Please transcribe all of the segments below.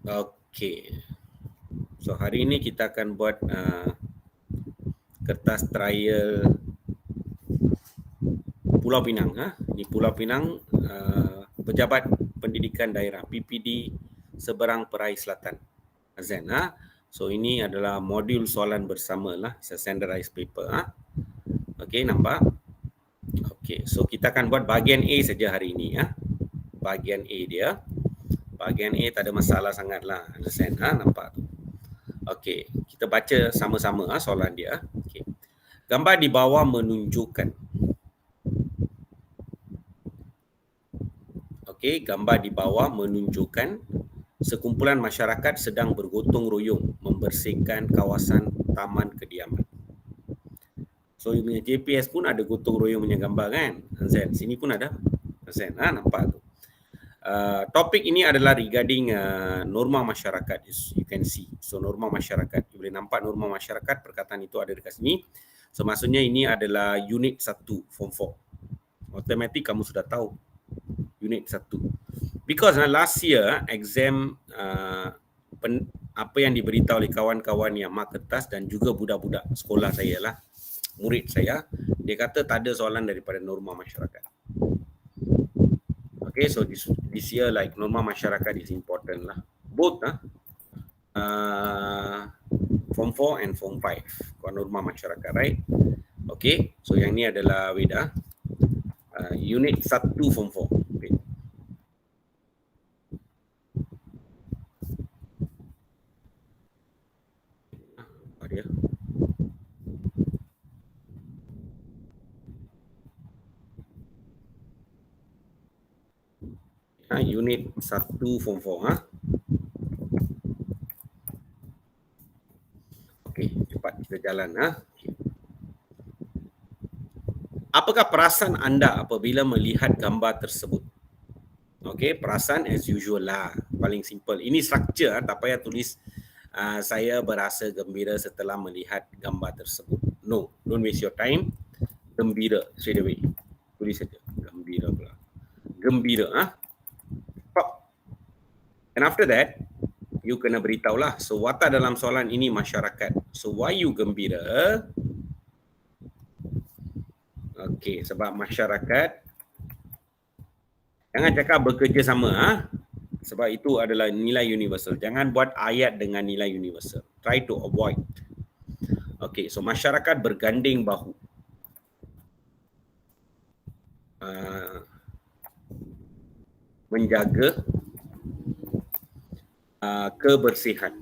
Okey. So hari ini kita akan buat kertas trial Pulau Pinang. Di Pulau Pinang, Pejabat Pendidikan Daerah PPD Seberang Perai Selatan. Azan. So ini adalah modul soalan bersama lah, standardized paper. Okey, nampak? Okey, so kita akan buat bahagian A saja hari ini. Bahagian A dia. Bahagian A tak ada masalah sangat lah. Understand? Nampak tu. Okey, kita baca sama-sama soalan dia. Okey. Gambar di bawah menunjukkan. Okey, gambar di bawah menunjukkan sekumpulan masyarakat sedang bergotong royong membersihkan kawasan taman kediaman. So, JPS pun ada gotong royong punya gambar kan? Zain, sini pun ada. Zain, nampak tu. Topik ini adalah regarding norma masyarakat. You can see. So norma masyarakat. You boleh nampak norma masyarakat, perkataan itu ada dekat sini. So maksudnya ini adalah unit 1 form 4. Automatic kamu sudah tahu unit 1. Because last year exam apa yang diberitahu oleh kawan-kawan yang mak kertas dan juga budak-budak sekolah saya lah, murid saya, dia kata tak ada soalan daripada norma masyarakat. Okay, so this year like norma masyarakat is important lah. Both form 4 and form 5 kau norma masyarakat, right? Okay, so yang ni adalah Weda unit 1 form 4. Okay. Apa dia? Unit 1 form 4. Okey, cepat kita jalan. Okay. Apakah perasaan anda apabila melihat gambar tersebut? Okey, perasaan as usual lah, paling simple. Ini structure, tak payah tulis saya berasa gembira setelah melihat gambar tersebut. No, don't waste your time. Gembira straight away. Tulis saja gembira pula. Gembira. And after that, you kena beritahu lah. So watak dalam soalan ini masyarakat. So why you gembira? Okey, sebab masyarakat. Jangan cakap bekerja sama. Sebab itu adalah nilai universal. Jangan buat ayat dengan nilai universal. Try to avoid. Okey, so masyarakat berganding bahu. Menjaga kebersihan.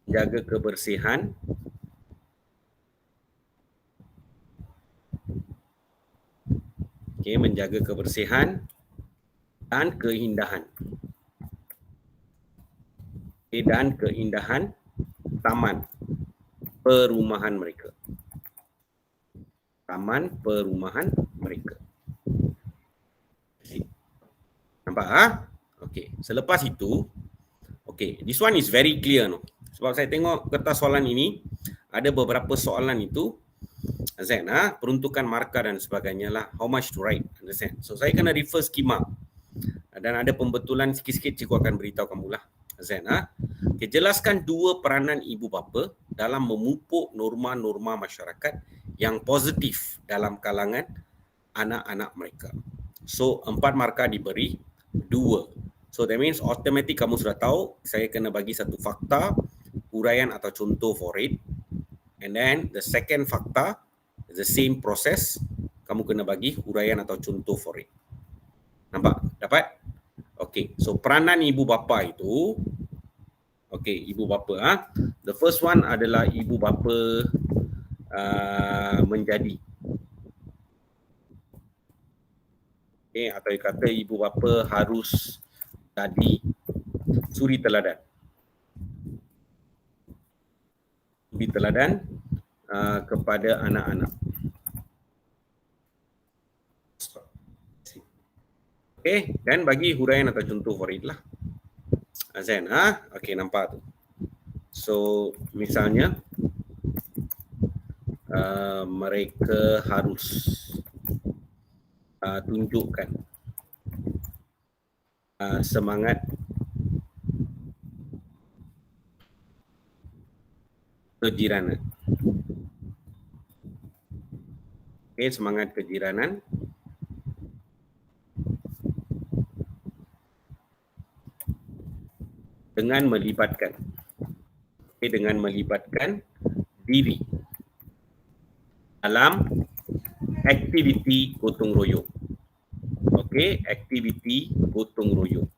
Jaga kebersihan. Okey, menjaga kebersihan dan keindahan. Okay, dan keindahan taman perumahan mereka. Taman perumahan mereka. Nampak? Okey, selepas itu, okey, this one is very clear no. Sebab saya tengok kertas soalan ini ada beberapa soalan itu Zain, peruntukan markah dan sebagainya lah, how much to write, understand? So saya kena refer skema dan ada pembetulan sikit-sikit cikgu akan beritahu kamu lah. Zain, okay, jelaskan dua peranan ibu bapa dalam memupuk norma-norma masyarakat yang positif dalam kalangan anak-anak mereka. So 4 markah diberi 2. So that means automatic kamu sudah tahu saya kena bagi satu fakta, huraian atau contoh for it. And then the second fakta, the same process, kamu kena bagi huraian atau contoh for it. Nampak? Dapat? Okay, so peranan ibu bapa itu, okay, ibu bapa. The first one adalah ibu bapa menjadi. Okay, atau kata ibu bapa harus jadi suri teladan. Suri teladan kepada anak-anak. Okay, dan bagi huraian atau contoh for it lah. Zain, okay, nampak tu. So, misalnya mereka harus tunjukkan semangat kejiranan. Okey, semangat kejiranan. Dengan melibatkan. Okey, dengan melibatkan diri dalam aktiviti gotong royong. Okey, aktiviti gotong royong.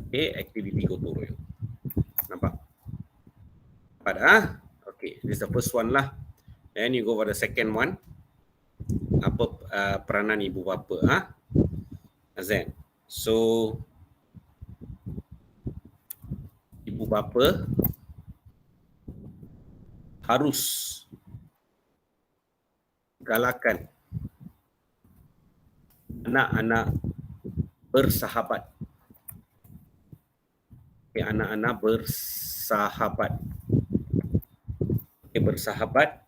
Okey, aktiviti gotong royong. Nampak? Nampak dah? Okey, this is the first one lah. Then you go for the second one. Apa peranan ibu bapa? Azan. So, ibu bapa harus galakan anak-anak bersahabat. Okay, anak-anak bersahabat. Okay, bersahabat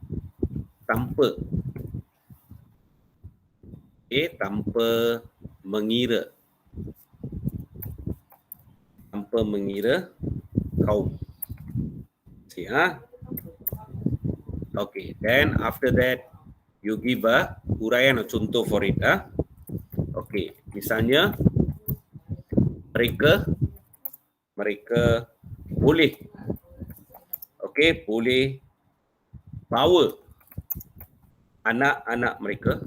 tanpa tanpa mengira kaum. See, okay, then after that you give a huraian atau contoh for it. Okay, misalnya mereka boleh boleh bawa anak-anak mereka,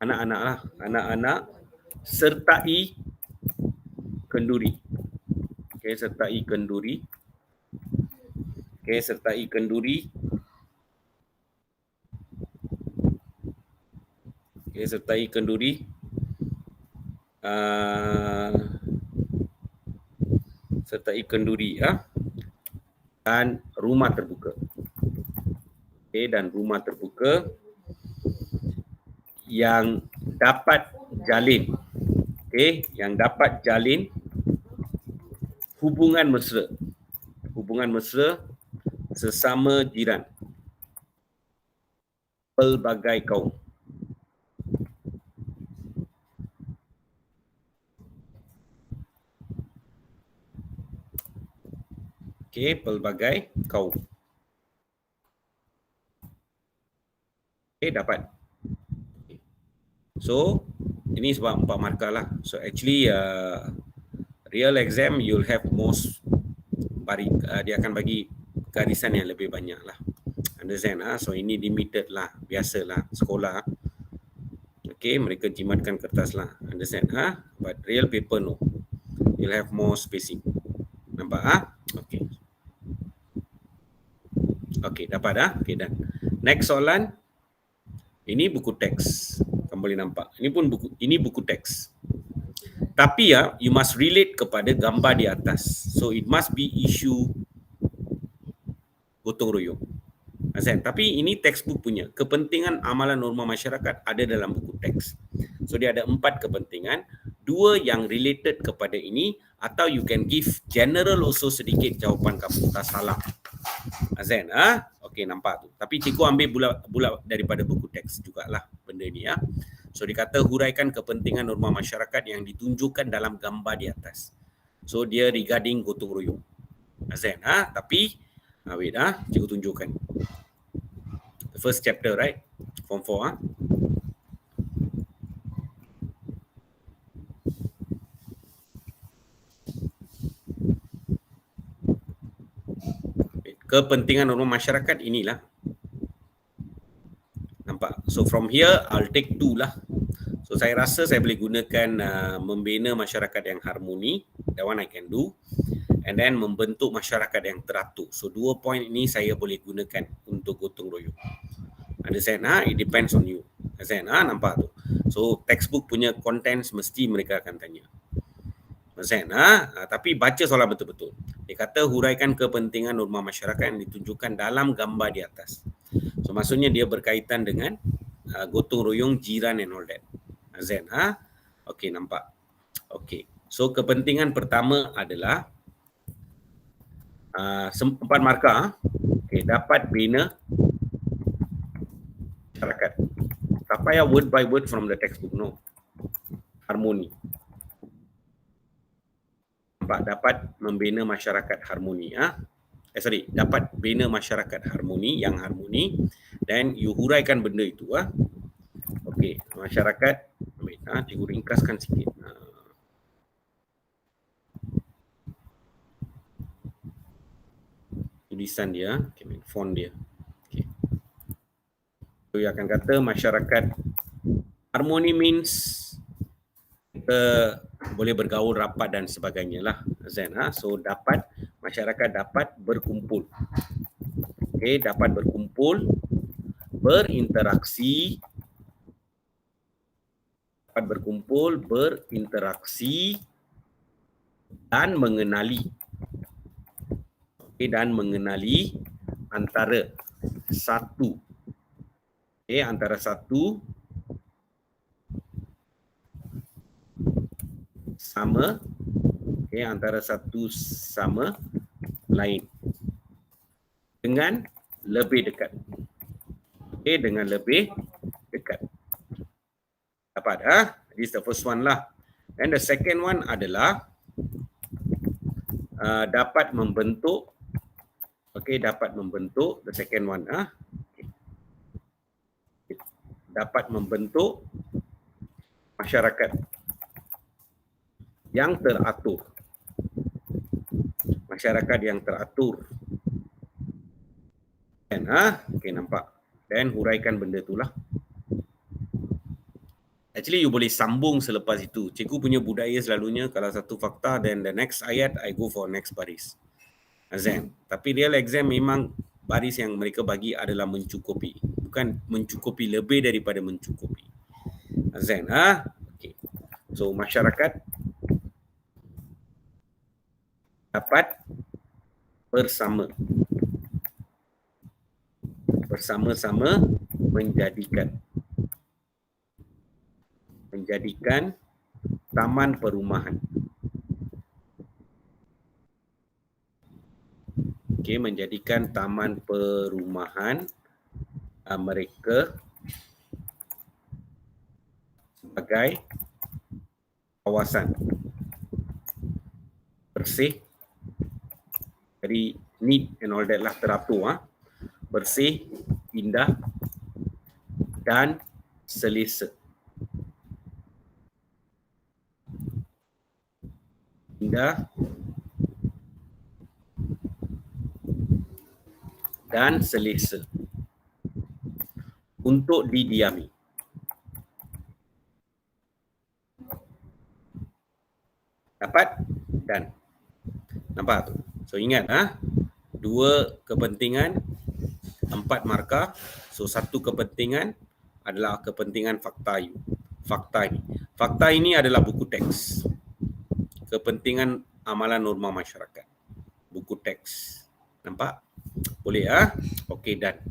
anak-anak sertai kenduri. Sertai kenduri. Sertai kenduri. Sertai kenduri. Sertai kenduri dan rumah terbuka. Dan rumah terbuka yang dapat jalin yang dapat jalin hubungan mesra sesama jiran pelbagai kaum. Pelbagai kaum. Dapat. So, ini sebab 4 markah lah. So, actually real exam you'll have most dia akan bagi garisan yang lebih banyak lah. Understand? So, ini limited lah. Biasalah sekolah. Mereka jimatkan kertas lah. Understand? But real paper no. You'll have more spacing. Nampak? Okay, dapat dan next soalan. Ini buku teks. Kamu boleh nampak. Ini buku teks. Tapi you must relate kepada gambar di atas. So it must be issue gotong royong. Tapi ini textbook punya. Kepentingan amalan norma masyarakat ada dalam buku teks. So dia ada 4 kepentingan. 2 yang related kepada ini, atau you can give general also sedikit jawapan kamu tak salah. Okey, nampak tu. Tapi cikgu ambil bulat daripada buku teks jugalah benda ni So dikata huraikan kepentingan norma masyarakat yang ditunjukkan dalam gambar di atas. So dia regarding gotong royong. Tapi wait cikgu tunjukkan. The first chapter, right? Form 4 kepentingan norma masyarakat inilah. Nampak? So from here I'll take 2 lah. So saya rasa saya boleh gunakan membina masyarakat yang harmoni. That one I can do. And then membentuk masyarakat yang teratur. So 2 point ini saya boleh gunakan untuk gotong royong. Understand? It depends on you. Understand? Nampak tu. So textbook punya contents mesti mereka akan tanya. Understand? Tapi baca soalan betul-betul. Dia kata huraikan kepentingan norma masyarakat yang ditunjukkan dalam gambar di atas. So maksudnya dia berkaitan dengan gotong royong jiran and all that. Understand? Okey, nampak. Okey. So kepentingan pertama adalah 4 markah. Okey, dapat bina masyarakat. Tak payah word by word from the textbook, no. Harmoni. Nampak, dapat membina masyarakat harmoni. Dapat bina masyarakat harmoni, yang harmoni, dan you huraikan benda itu. Okey, masyarakat, cikgu ringkaskan sikit. Tulisan dia, font dia. Okay. So, you akan kata masyarakat harmoni means kita boleh bergaul rapat dan sebagainya lah. So dapat, masyarakat dapat berkumpul. Okay, dapat berkumpul, berinteraksi, dan mengenali. Okay, dan mengenali antara satu. Okay, antara satu sama, antara satu sama lain dengan lebih dekat. Dengan lebih dekat. Dapat this is the first one lah. And the second one adalah dapat membentuk. Dapat membentuk, the second one. Dapat membentuk masyarakat yang teratur. Masyarakat yang teratur. Dan, nampak. Dan huraikan benda itulah. Actually, you boleh sambung selepas itu. Cikgu punya budaya selalunya, kalau satu fakta, then the next ayat, I go for next baris. Tapi real exam memang baris yang mereka bagi adalah mencukupi. Bukan mencukupi, lebih daripada mencukupi. Okay. So, masyarakat dapat bersama-sama menjadikan taman perumahan. Menjadikan taman perumahan mereka sebagai kawasan bersih, dari neat and all that lah, teratur, bersih, indah dan selesa. Indah dan selesa untuk didiami. Dapat dan. Nampak tu? So ingat, dua kepentingan, 4 markah. So satu kepentingan adalah kepentingan fakta you. Fakta ini adalah buku teks. Kepentingan amalan norma masyarakat. Buku teks. Nampak? Boleh Okey, dan.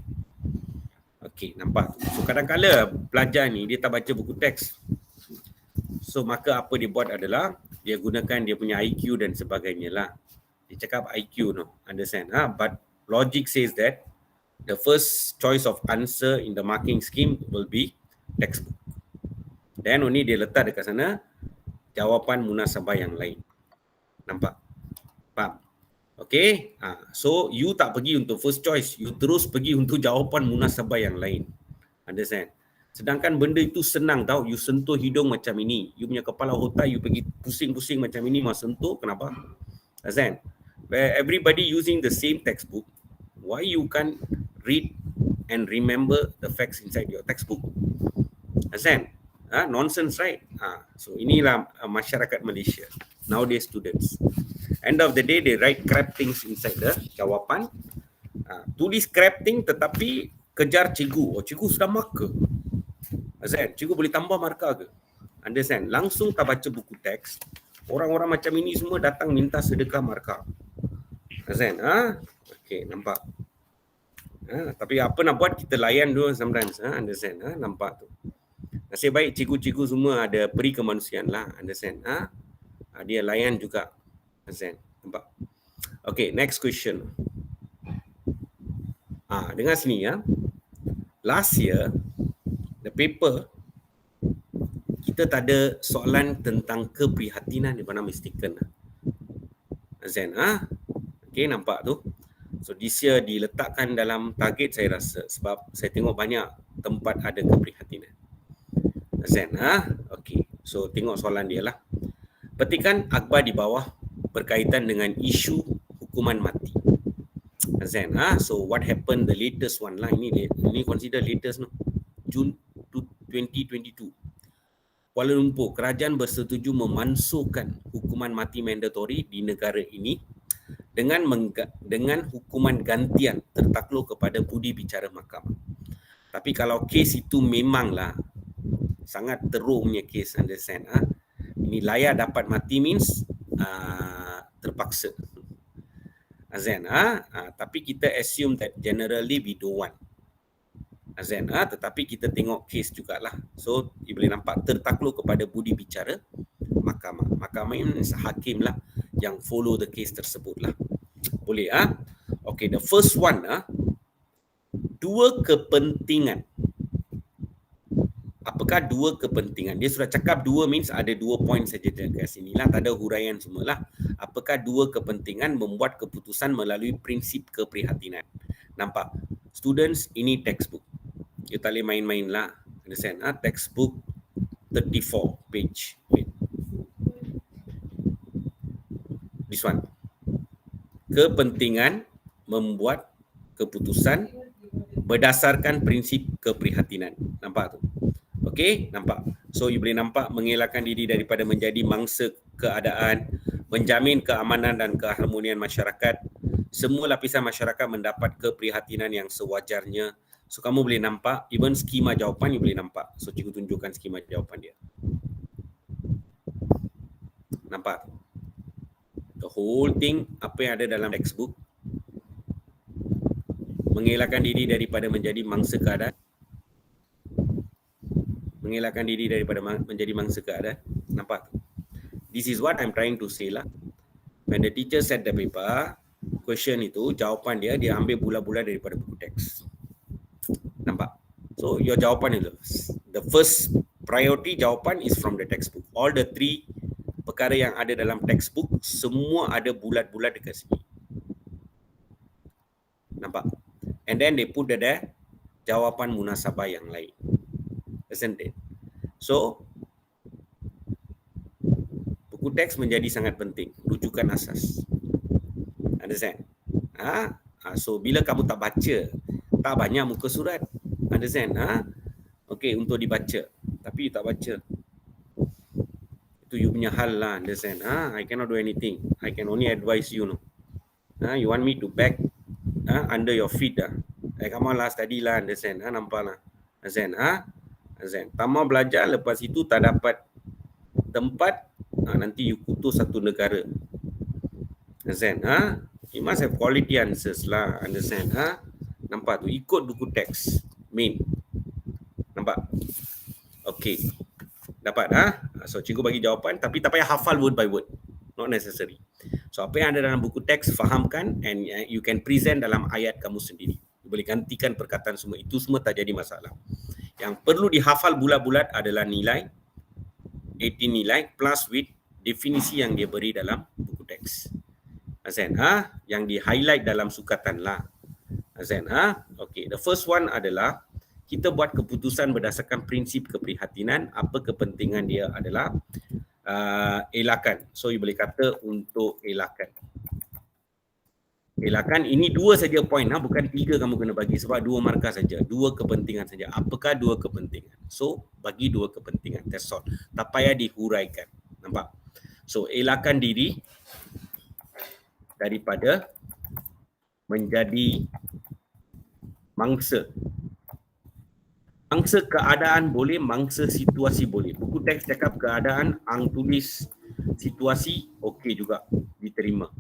Okey, nampak. So kadang-kadang pelajar ni dia tak baca buku teks. So maka apa dia buat adalah dia gunakan dia punya IQ dan sebagainya lah. Dia cakap IQ understand. But logic says that the first choice of answer in the marking scheme will be textbook. Then only dia letak dekat sana jawapan munasabah yang lain. Nampak? Faham? Okay, so you tak pergi untuk first choice, you terus pergi untuk jawapan munasabah yang lain. Understand? Sedangkan benda itu senang tau, you sentuh hidung macam ini, you punya kepala otak you pergi pusing-pusing macam ini, mau sentuh, kenapa? Understand? Where everybody using the same textbook, why you can't read and remember the facts inside your textbook? Understand? Nonsense, right? So inilah masyarakat Malaysia nowadays, students. End of the day, they write crap things inside the jawapan. Tulis crap thing tetapi kejar cikgu. Cikgu sudah marker. Understand? Cikgu boleh tambah markah ke? Understand? Langsung tak baca buku teks. Orang-orang macam ini semua datang minta sedekah markah. Understand? Okay, nampak? Tapi apa nak buat, kita layan dulu sometimes. Understand? Nampak tu. Nasib baik cikgu-cikgu semua ada peri kemanusiaan lah. Understand? Dia layan juga. Understand? Nampak? Okay, next question. Dengar sini ya. Last year, the paper, kita tak ada soalan tentang keprihatinan, di mana mistaken. Zen, okay, nampak tu. So this year diletakkan dalam target saya rasa sebab saya tengok banyak tempat ada keprihatinan. Zen, okay. So tengok soalan dia lah. Petikan akhbar di bawah berkaitan dengan isu hukuman mati. Zen, so what happened the latest one lah, ini consider latest no. Jun 2022. Kuala Lumpur, kerajaan bersetuju memansuhkan hukuman mati mandatory di negara ini dengan hukuman gantian tertakluk kepada budi bicara mahkamah. Tapi kalau kes itu memanglah sangat teruk punya kes, understand? Ini layak dapat mati means terpaksa. Azan, tapi kita assume that generally we don't want. Azan, tetapi kita tengok kes jugalah. So, you boleh nampak tertakluk kepada budi bicara mahkamah. Mahkamah ini hakim lah yang follow the case tersebut lah. Boleh, Okay, the first one, dua kepentingan. Apakah dua kepentingan? Dia sudah cakap dua means ada 2 point saja dekat sini lah. Tak ada huraian semualah. Apakah dua kepentingan membuat keputusan melalui prinsip keprihatinan? Nampak? Students, ini textbook. You tak boleh main-main lah. Understand? Textbook 34 page. Wait. This one. Kepentingan membuat keputusan berdasarkan prinsip keprihatinan. Nampak tu? Okey, nampak. So you boleh nampak mengelakkan diri daripada menjadi mangsa keadaan, menjamin keamanan dan keharmonian masyarakat. Semua lapisan masyarakat mendapat keprihatinan yang sewajarnya. So kamu boleh nampak, even skema jawapan you boleh nampak. So cikgu tunjukkan skema jawapan dia. Nampak? The whole thing, apa yang ada dalam textbook. Mengelakkan diri daripada menjadi mangsa keadaan. Mengelakkan diri daripada menjadi mangsa keadaan. Nampak? This is what I'm trying to say lah. When the teacher set the paper, question itu, jawapan dia ambil bulat-bulat daripada buku teks. Nampak? So, your jawapan itu. The first priority jawapan is from the textbook. All the 3 perkara yang ada dalam textbook, semua ada bulat-bulat dekat sini. Nampak? And then they put there jawapan munasabah yang lain. Isn't it? So, buku teks menjadi sangat penting. Rujukan asas. Understand? So, bila kamu tak baca, tak banyak muka surat. Understand? Okay, untuk dibaca. Tapi you tak baca. Itu you punya hal lah. Understand? I cannot do anything. I can only advise you. No? You want me to back under your feet dah. Come on lah, study lah. Understand? Nampak lah. Understand? Understand? Tamat belajar, lepas itu tak dapat tempat, nanti you kutus satu negara. Understand? You must have quality answers lah. Understand? Nampak tu? Ikut buku teks. Main. Nampak? Okay. Dapat? So, cikgu bagi jawapan, tapi tak payah hafal word by word. Not necessary. So, apa yang ada dalam buku teks, fahamkan and you can present dalam ayat kamu sendiri. You boleh gantikan perkataan semua. Itu semua tak jadi masalah. Yang perlu dihafal bulat-bulat adalah nilai, 18 nilai plus with definisi yang dia beri dalam buku teks. Azan, yang di-highlight dalam sukatan lah. Azan, okay. The first one adalah kita buat keputusan berdasarkan prinsip keprihatinan. Apa kepentingan dia adalah elakan. So, you boleh kata untuk elakan. Elakan, ini 2 saja point, bukan 3 kamu kena bagi sebab 2 markah saja. 2 kepentingan saja. Apakah 2 kepentingan? So, bagi 2 kepentingan. That's all. Tak payah dihuraikan. Nampak? So, elakan diri daripada menjadi mangsa. Mangsa keadaan boleh, mangsa situasi boleh. Buku teks cakap keadaan, Ang tulis situasi, okey juga, diterima.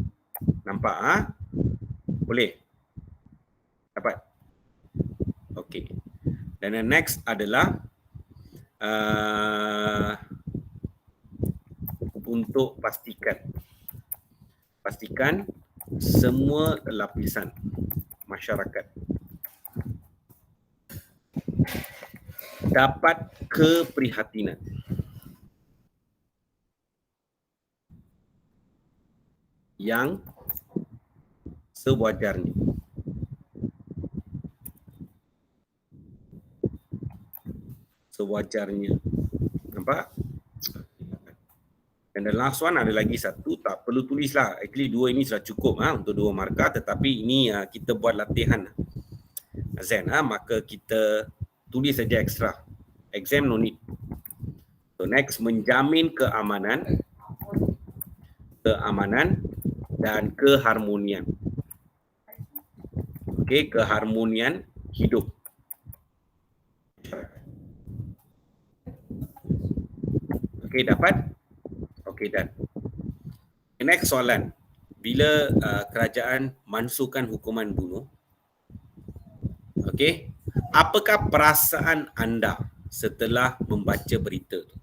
Nampak? Boleh? Dapat? Okey. Dan yang next adalah untuk pastikan semua lapisan masyarakat dapat keprihatinan. yang sewajarnya. Sewajarnya. Nampak? Dan the last one ada lagi satu, tak perlu tulis lah. Actually dua ini sudah cukup untuk 2 markah, tetapi ini kita buat latihan. Zen, maka kita tulis saja ekstra. Exam no need. So next, menjamin keamanan dan keharmonian. Okey, keharmonian hidup. Okey, dapat? Okey, dan next soalan. Bila kerajaan mansuhkan hukuman bunuh, okey, apakah perasaan anda setelah membaca berita tu?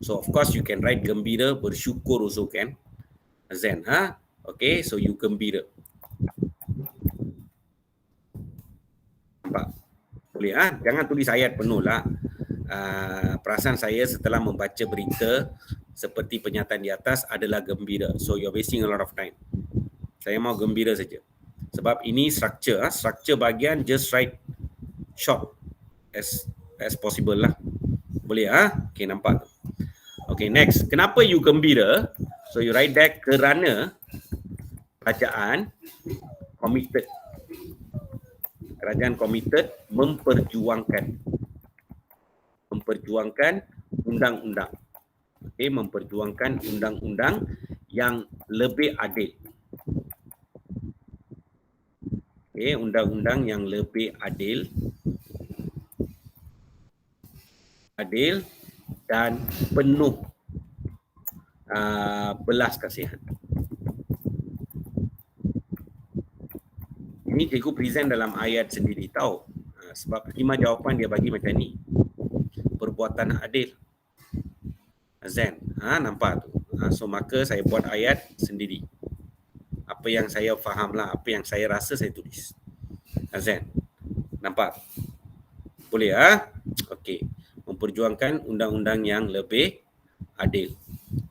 So of course you can write gembira, bersyukur also can. Zen, okay, so you gembira. Nampak? Boleh jangan tulis ayat penuh lah. Perasaan saya setelah membaca berita seperti pernyataan di atas adalah gembira. So you're wasting a lot of time. Saya mau gembira saja. Sebab ini structure, structure bahagian just write short as possible lah. Boleh Okay, nampak? Okay, next. Kenapa you gembira? So you write that kerana kerajaan committed. Kerajaan committed memperjuangkan undang-undang. Okay, memperjuangkan undang-undang yang lebih adil. Okay, undang-undang yang lebih adil dan penuh belas kasihan. Ini cikgu present dalam ayat sendiri tahu. Sebab 5 jawapan dia bagi macam ni. Perbuatan adil. Zen, nampak tu. So maka saya buat ayat sendiri. Apa yang saya faham lah, apa yang saya rasa saya tulis. Zen, nampak? Boleh Okey. Memperjuangkan undang-undang yang lebih adil.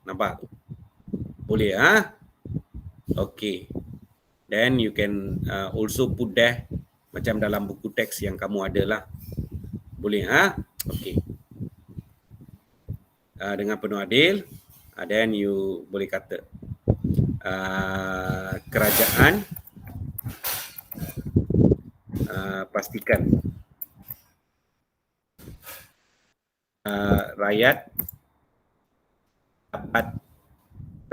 Nampak? Boleh Okey. Then you can also put there macam dalam buku teks yang kamu ada lah. Boleh Okey. Dengan penuh adil, then you boleh kata kerajaan pastikan rakyat dapat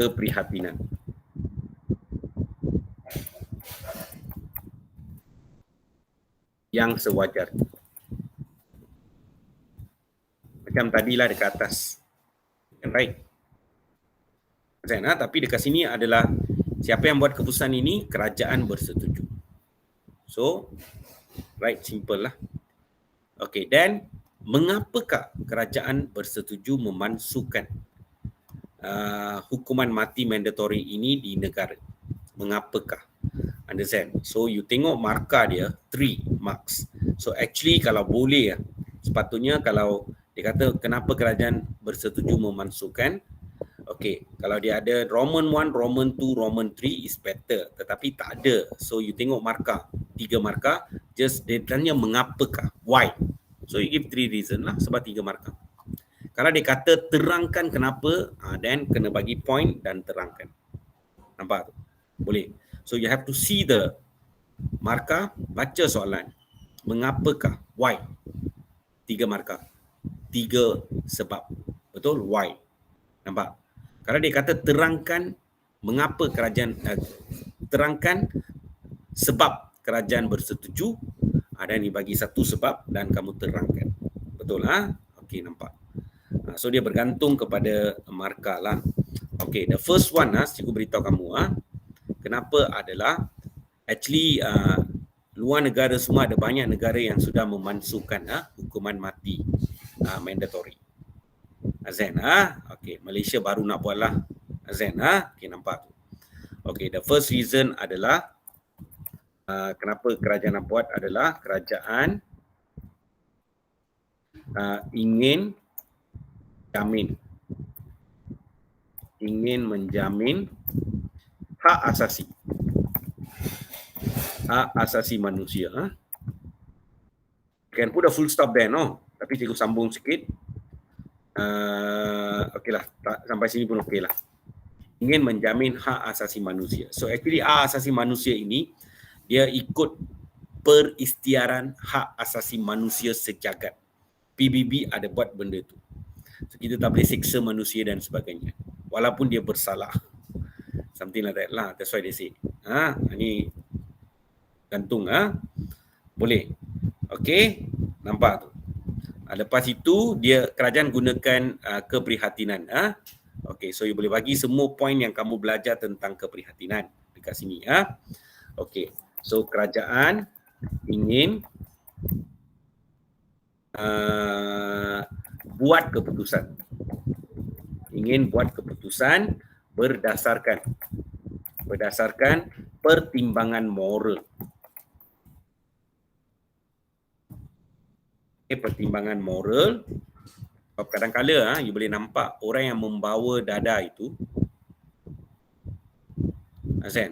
keprihatinan. Yang sewajarnya. Macam tadilah dekat atas. Right. Tapi dekat sini adalah siapa yang buat keputusan ini, kerajaan bersetuju. So, right, simple lah. Okay, then mengapakah kerajaan bersetuju memansuhkan hukuman mati mandatory ini di negara? Mengapakah? Understand? So you tengok markah dia 3 marks. So actually kalau boleh sepatutnya kalau dia kata kenapa kerajaan bersetuju memansuhkan, okay, kalau dia ada Roman 1, Roman 2, Roman 3 is better, tetapi tak ada. So you tengok markah 3 markah, just dia tanya mengapakah, why. So you give 3 reason lah, sebab 3 markah. Kalau dia kata terangkan kenapa, then kena bagi point dan terangkan. Nampak tu? Boleh. So you have to see the markah, baca soalan. Mengapakah? Why? 3 markah. 3 sebab. Betul? Why? Nampak? Kalau dia kata terangkan mengapa kerajaan, terangkan sebab kerajaan bersetuju, dan dibagi 1 sebab dan kamu terangkan. Betul Okey, nampak? So dia bergantung kepada markah lah. Okey, the first one cikgu beritahu kamu kenapa adalah actually luar negara semua ada banyak negara yang sudah memansuhkan hukuman mati mandatory. Zen okey, Malaysia baru nak buat lah. Zen okey, nampak tu. Okey, the first reason adalah kenapa kerajaan nak buat adalah kerajaan ingin menjamin hak asasi. Hak asasi manusia. Can put a full stop there, no? Tapi cikgu sambung sikit. Okeylah, sampai sini pun okeylah. Ingin menjamin hak asasi manusia. So actually hak asasi manusia ini dia ikut peristiaran hak asasi manusia sejagat. PBB ada buat benda tu. So kita tak boleh siksa manusia dan sebagainya. Walaupun dia bersalah. Something like that lah. That's why they say. Ini gantung. Boleh. Okey. Nampak tu. Lepas itu dia kerajaan gunakan keprihatinan. Okey, so you boleh bagi semua poin yang kamu belajar tentang keprihatinan dekat sini. Okey, so kerajaan ingin buat keputusan. Ingin buat keputusan berdasarkan pertimbangan moral. Pertimbangan moral. Kadang-kadang you boleh nampak orang yang membawa dada itu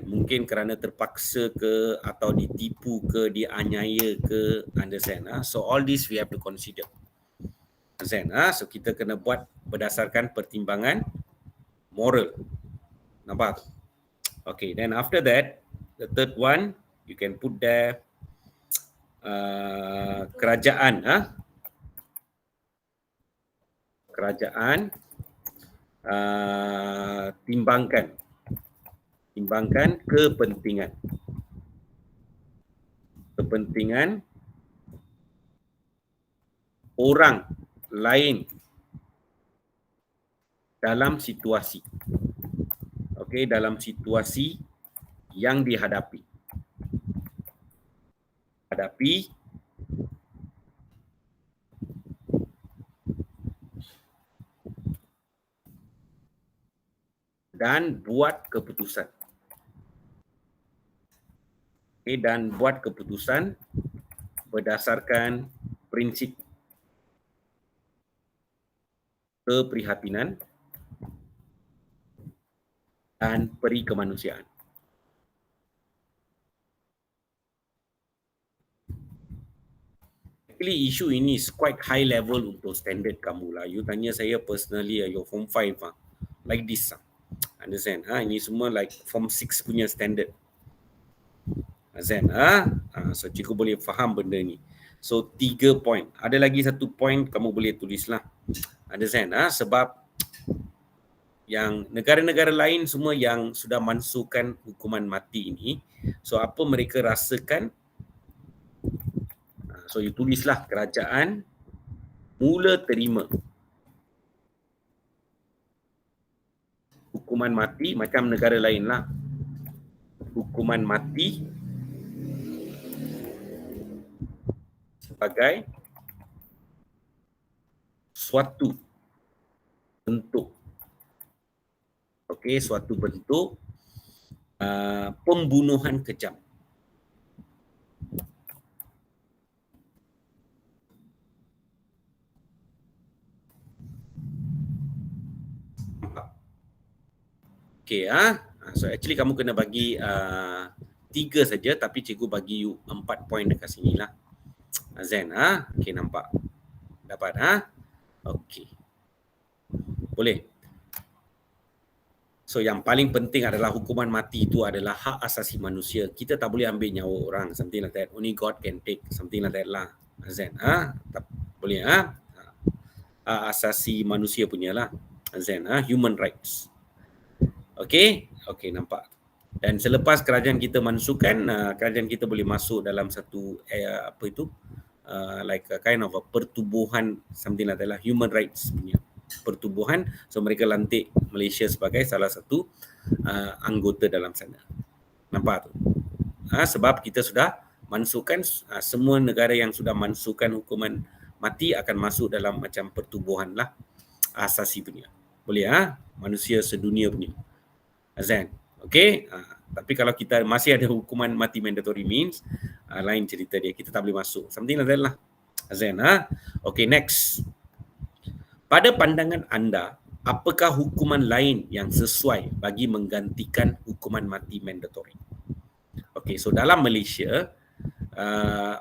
mungkin kerana terpaksa ke atau ditipu ke, dianiaya ke, understand. So all this we have to consider. So kita kena buat berdasarkan pertimbangan moral. Nampak? Okay, then after that the third one you can put there kerajaan timbangkan kepentingan orang lain dalam situasi dalam situasi yang dihadapi dan buat keputusan. Dan buat keputusan berdasarkan prinsip keprihatinan dan peri kemanusiaan. Actually isu ini is quite high level untuk standard kamu lah. You tanya saya personally, your form 5 like this. Understand? Ini semua like form 6 punya standard. So cikgu boleh faham benda ni. So 3 point. Ada lagi 1 point kamu boleh tulislah. Understand? Sebab yang negara-negara lain semua yang sudah mansuhkan hukuman mati ini, so apa mereka rasakan? So you tulislah kerajaan mula terima hukuman mati macam negara lain lah. Hukuman mati sebagai suatu bentuk, suatu bentuk pembunuhan kejam. So actually kamu kena bagi 3 saja, tapi cikgu bagi you 4 point dekat sini lah. Nampak? Dapat boleh. So yang paling penting adalah hukuman mati itu adalah hak asasi manusia. Kita tak boleh ambil nyawa orang, something like that. Only God can take, something like that lah. Boleh hak asasi manusia punya lah. Human rights. Okey, nampak. Dan selepas kerajaan kita mansuhkan, kerajaan kita boleh masuk dalam satu like a kind of a pertubuhan, something like that lah, human rights punya pertubuhan. So mereka lantik Malaysia sebagai salah satu anggota dalam sana. Nampak tu? Sebab kita sudah mansuhkan, semua negara yang sudah mansuhkan hukuman mati akan masuk dalam macam pertubuhan lah, asasi punya. Boleh manusia sedunia punya. Okey. Tapi kalau kita masih ada hukuman mati mandatory means, lain cerita dia, kita tak boleh masuk. Something like that lah. Okey, next. Pada pandangan anda, apakah hukuman lain yang sesuai bagi menggantikan hukuman mati mandatory? Okey, so dalam Malaysia,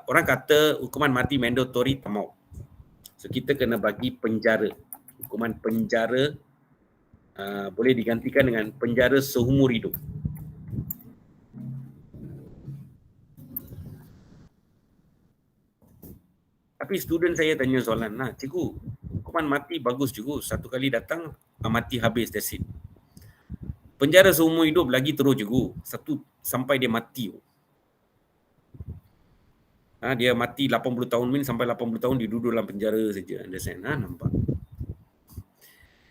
orang kata hukuman mati mandatory tak mau. So kita kena bagi penjara. Hukuman penjara boleh digantikan dengan penjara seumur hidup. Tapi student saya tanya soalan, nah cikgu, hukuman mati bagus cikgu, satu kali datang mati habis, that's it. Penjara seumur hidup lagi terus cikgu, satu sampai dia mati. Dia mati 80 tahun sampai 80 tahun dia duduk dalam penjara saja, understand? Nampak?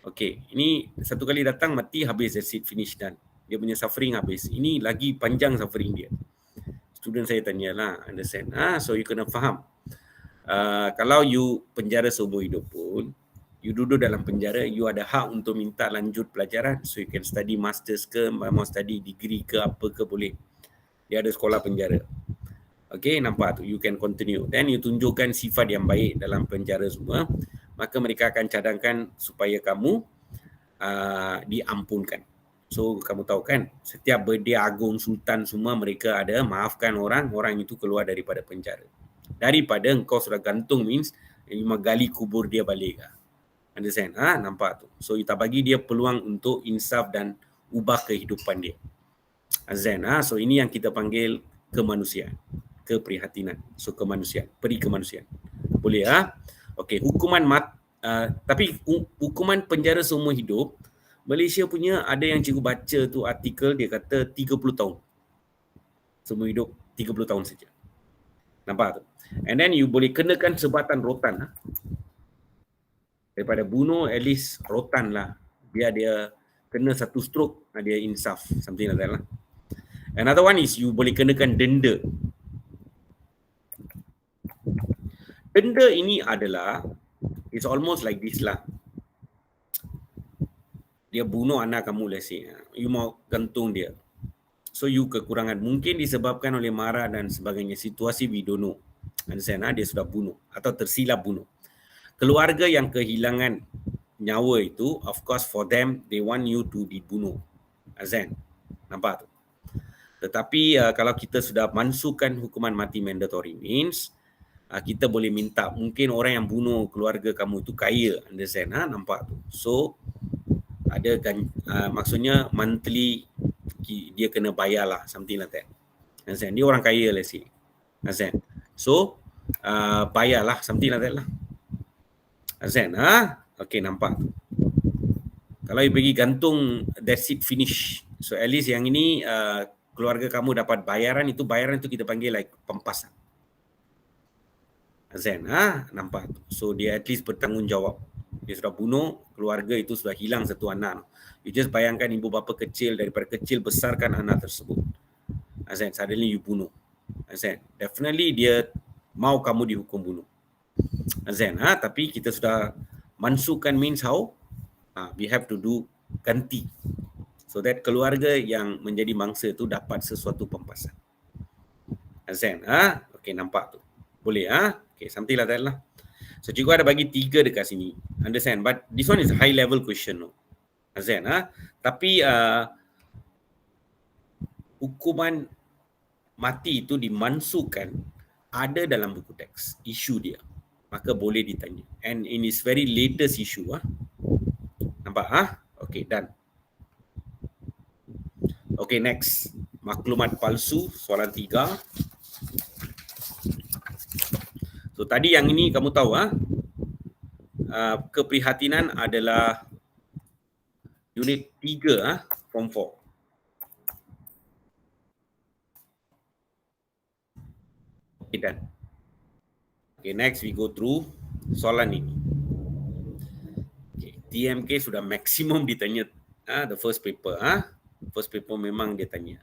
Okey, ini satu kali datang mati habis, that's it, finish, done. Dia punya suffering habis. Ini lagi panjang suffering dia. Student saya tanyalah, understand? So you kena faham. Kalau you penjara seumur hidup pun, you duduk dalam penjara, you ada hak untuk minta lanjut pelajaran. So you can study masters ke, mau study degree ke, apa ke boleh. Dia ada sekolah penjara. Okay, nampak tu, you can continue. Then you tunjukkan sifat yang baik dalam penjara semua, maka mereka akan cadangkan supaya kamu diampunkan. So kamu tahu kan, setiap birthday agung, sultan semua mereka ada maafkan orang itu keluar daripada penjara. Daripada engkau sudah gantung means lima gali kubur dia balik. Understand? Nampak tu. So kita bagi dia peluang untuk insaf dan ubah kehidupan dia. Azan. So ini yang kita panggil kemanusiaan, keprihatinan. So kemanusiaan, peri kemanusiaan. Boleh Okey, tapi hukuman penjara seumur hidup Malaysia punya ada yang cikgu baca tu artikel, dia kata 30 tahun. Seumur hidup 30 tahun saja. Nampak tu? And then you boleh kenakan sebatan rotan. Daripada bunuh, at least rotan lah. Biar dia kena satu stroke, dia insaf. Something like that lah. Another one is you boleh kenakan denda. Denda ini adalah, it's almost like this lah. Dia bunuh anak kamu, let's say. You mau gantung dia. So you kekurangan. Mungkin disebabkan oleh marah dan sebagainya. Situasi we don't know. Understand? Dia sudah bunuh atau tersilap bunuh. Keluarga yang kehilangan nyawa itu, of course for them, they want you to dibunuh. Azan. Nampak tu? Tetapi kalau kita sudah mansuhkan hukuman mati mandatory means, kita boleh minta, mungkin orang yang bunuh keluarga kamu itu kaya. Understand? Nampak tu? So, ada kan, maksudnya monthly dia kena bayar lah, something like that. Understand? Dia orang kaya, let's say. Understand? So, bayarlah, something like that lah. Azan, okay, nampak. Kalau you pergi gantung, that's it, finish. So at least yang ini keluarga kamu dapat bayaran itu kita panggil like pempasan. Azan, nampak. So dia at least bertanggungjawab. Dia sudah bunuh, keluarga itu sudah hilang satu anak. You just bayangkan ibu bapa kecil, daripada kecil besarkan anak tersebut. Azan, suddenly you bunuh. Azan, definitely dia mau kamu dihukum bunuh. Azan, tapi kita sudah mansuhkan means how we have to do ganti, so that keluarga yang menjadi mangsa itu dapat sesuatu pempasan. Azan, okay, nampak tu. Boleh, okay, something like that lah. So cikgu ada bagi 3 dekat sini. Understand? But this one is a high level question, no? Azan, tapi hukuman mati itu dimansuhkan ada dalam buku teks, isu dia. Maka boleh ditanya. And in its very latest issue. Nampak? Okay, done. Okay, next. Maklumat palsu, soalan 3. So, tadi yang ini kamu tahu, keprihatinan adalah unit 3, form 4. Okay, done. Okay, next we go through soalan ini. Okay, TMK sudah maksimum ditanya the first paper. First paper memang dia tanya.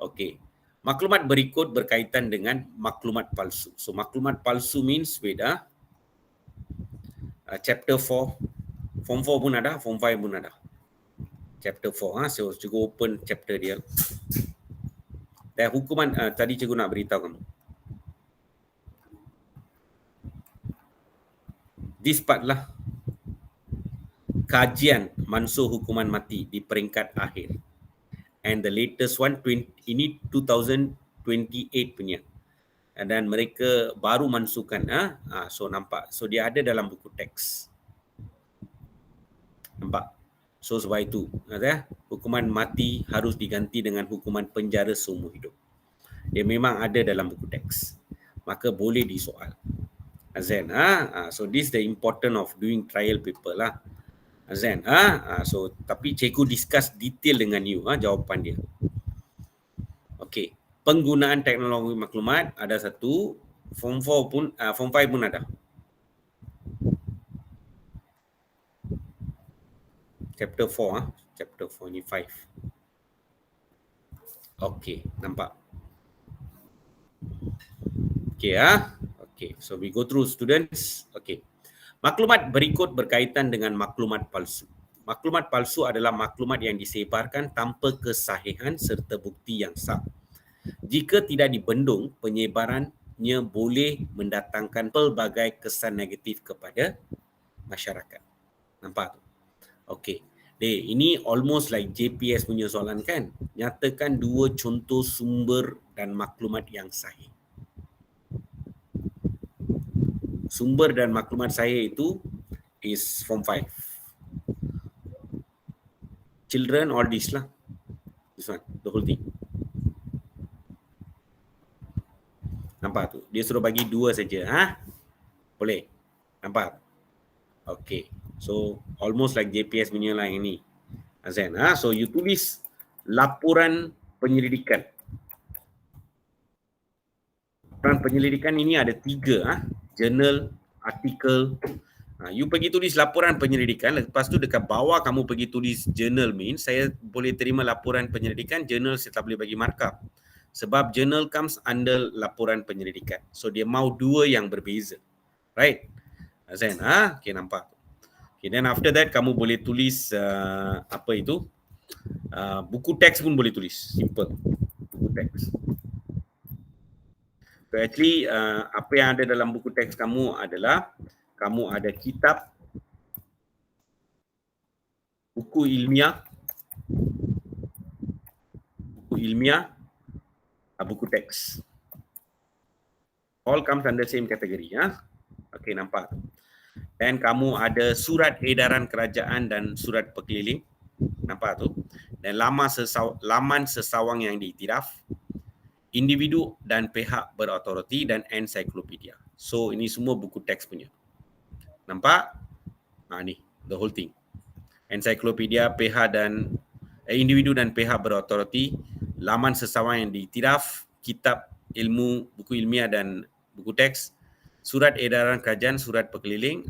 Okay, maklumat berikut berkaitan dengan maklumat palsu. So maklumat palsu means chapter 4, form 4 pun ada, form 5 pun ada. Chapter 4, so cikgu open chapter dia. Dan hukuman tadi cikgu nak beritahu kamu. This part lah kajian mansuh hukuman mati di peringkat akhir. And the latest one, ini 2028 punya. Dan mereka baru mansuhkan. So nampak. So dia ada dalam buku teks. Nampak? So sebab itu, hukuman mati harus diganti dengan hukuman penjara seumur hidup. Dia memang ada dalam buku teks. Maka boleh disoal. Azan, so this the important of doing trial paper lah. Azan, so tapi cikgu discuss detail dengan you jawapan dia. Okey, penggunaan teknologi maklumat ada satu, form 4 pun form 5 pun ada. Chapter 4 chapter 4 ni 5. Okey, nampak. Okey okey, so we go through students. Okey. Maklumat berikut berkaitan dengan maklumat palsu. Maklumat palsu adalah maklumat yang disebarkan tanpa kesahihan serta bukti yang sah. Jika tidak dibendung, penyebarannya boleh mendatangkan pelbagai kesan negatif kepada masyarakat. Nampak? Okey. Ini almost like JPS punya soalan kan? Nyatakan 2 contoh sumber dan maklumat yang sahih. Sumber dan maklumat saya itu is form 5. Children, all this lah. This one, the whole thing. Nampak tu? Dia suruh bagi 2 saja. Boleh? Nampak? Okay. So, almost like JPS punya lah yang ni. Azan. So, you tulis laporan penyelidikan. Laporan penyelidikan ini ada 3. Journal, artikel. You pergi tulis laporan penyelidikan, lepas tu dekat bawah kamu pergi tulis journal means saya boleh terima laporan penyelidikan, journal saya tak boleh bagi markup. Sebab journal comes under laporan penyelidikan. So dia mau 2 yang berbeza. Right? Azan, okay, nampak. Okay, then after that kamu boleh tulis apa itu? Buku teks pun boleh tulis. Simple. Buku teks. So actually apa yang ada dalam buku teks kamu adalah kamu ada kitab, buku ilmiah, buku teks. All comes under same category. Okay, nampak. Dan kamu ada surat edaran kerajaan dan surat berkeliling. Nampak tu? Dan laman sesawang yang diiktiraf, individu dan pihak berautoriti dan ensiklopedia. So ini semua buku teks punya. Nampak? Ni, the whole thing. Ensiklopedia, pihak dan individu dan pihak berautoriti, laman sesawang yang diiktiraf, kitab ilmu, buku ilmiah dan buku teks, surat edaran kerajaan, surat berkeliling,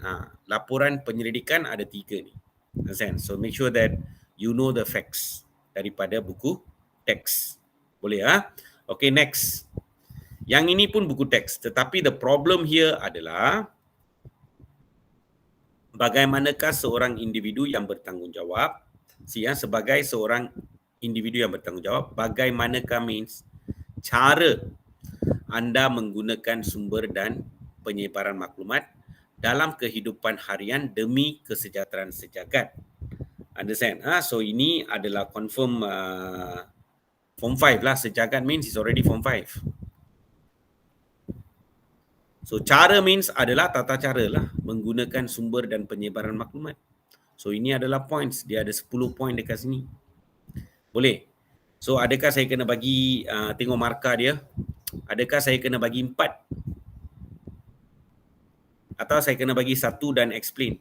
laporan penyelidikan ada 3 ni. So make sure that you know the facts daripada buku teks. Boleh Okay, next. Yang ini pun buku teks, tetapi the problem here adalah bagaimanakah seorang individu yang bertanggungjawab, sebagai seorang individu yang bertanggungjawab, bagaimanakah means cara anda menggunakan sumber dan penyebaran maklumat dalam kehidupan harian demi kesejahteraan sejagat. Understand? So ini adalah confirm form 5 lah. Sejagat means is already form 5. So cara means adalah tata cara lah menggunakan sumber dan penyebaran maklumat. So ini adalah points. Dia ada 10 point dekat sini. Boleh? So adakah saya kena bagi tengok markah dia? Adakah saya kena bagi 4? Atau saya kena bagi 1 dan explain?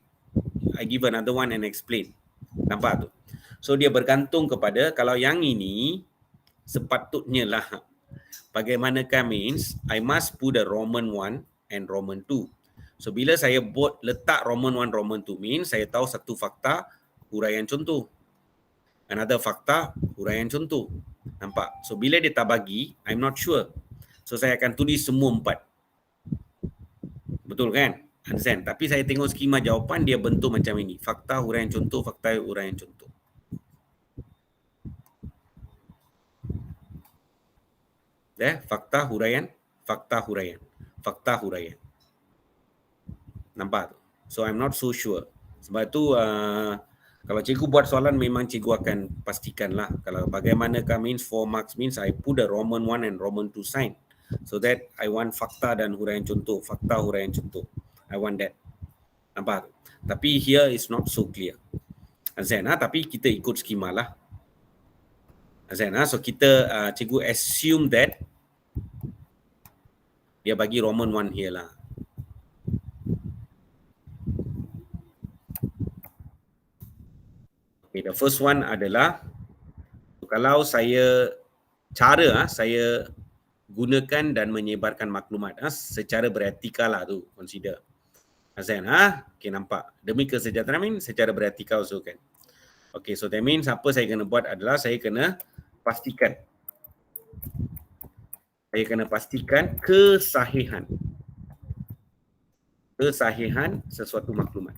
I give another one and explain. Nampak tu? So dia bergantung kepada kalau yang ini sepatutnya lah bagaimanakah means I must put the Roman 1 and Roman 2. So bila saya letak Roman 1, Roman 2 means saya tahu satu fakta, huraian contoh. Another fakta, huraian contoh. Nampak? So bila dia tak bagi, I'm not sure. So saya akan tulis semua 4. Betul kan? Understand? Tapi saya tengok skema jawapan dia bentuk macam ini. Fakta, huraian contoh, fakta, huraian contoh. Fakta, huraian, fakta, huraian, fakta, huraian. Nampak tu? So I'm not so sure. Sebab tu Kalau cikgu buat soalan memang cikgu akan pastikanlah. Kalau bagaimanakah means 4 marks means I put the Roman 1 and Roman 2 sign. So that I want fakta dan huraian contoh. Fakta, huraian contoh. I want that. Nampak? Tapi here is not so clear. Azan, tapi kita ikut skema lah. Azan, so kita cikgu assume that dia bagi Roman 1 here lah. Okay, the first one adalah kalau saya saya gunakan dan menyebarkan maklumat secara beretika lah tu, consider. Azan, okay, nampak. Demi kesejahteraan mean secara beretika also kan. Okay, so that means apa saya kena buat adalah saya kena pastikan. Saya kena pastikan kesahihan sesuatu maklumat.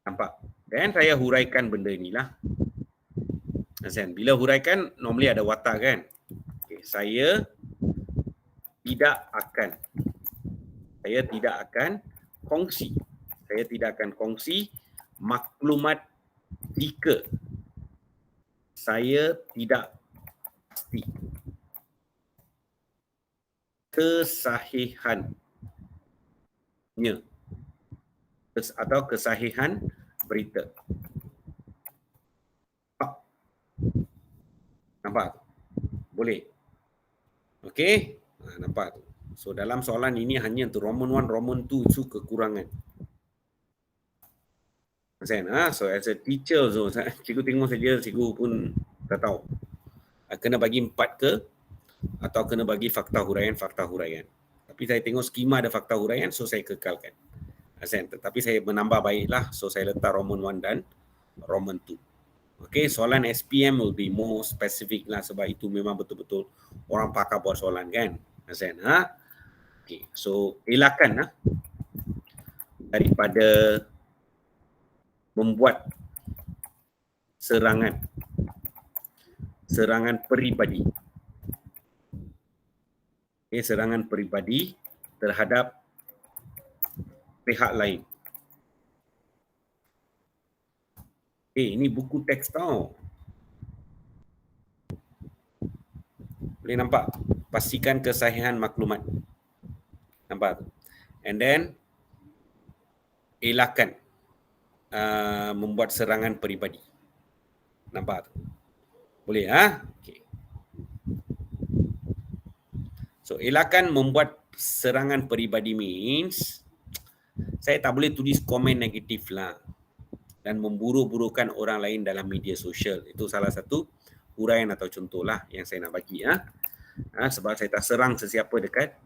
Nampak? Dan saya huraikan benda inilah. Bila huraikan, normally ada watak kan? Okay, saya tidak akan kongsi. Saya tidak akan kongsi maklumat jika saya tidak pasti kesahihannya atau kesahihan berita. Nampak? Boleh? Okey? Nampak tu. So dalam soalan ini hanya untuk Roman 1, Roman 2 itu kekurangan. So as a teacher, so cikgu tengok saja, cikgu pun tak tahu. Kena bagi 4 ke atau kena bagi fakta huraian. Tapi saya tengok skema ada fakta huraian, so saya kekalkan. Tetapi saya menambah baiklah, so saya letak Roman 1 dan Roman 2. Okay, soalan SPM will be more specific lah sebab itu memang betul-betul orang pakar buat soalan kan. Okay, so elakkan daripada membuat serangan peribadi. Okay, serangan peribadi terhadap pihak lain. Ini buku teks tau. Boleh nampak? Pastikan kesahihan maklumat. Nampak? And then elakkan membuat serangan peribadi. Nampak? Boleh Okay. So elakkan membuat serangan peribadi means saya tak boleh tulis komen negatif lah dan memburuk-burukkan orang lain dalam media sosial. Itu salah satu huraian atau contoh lah yang saya nak bagi. Sebab saya tak serang sesiapa dekat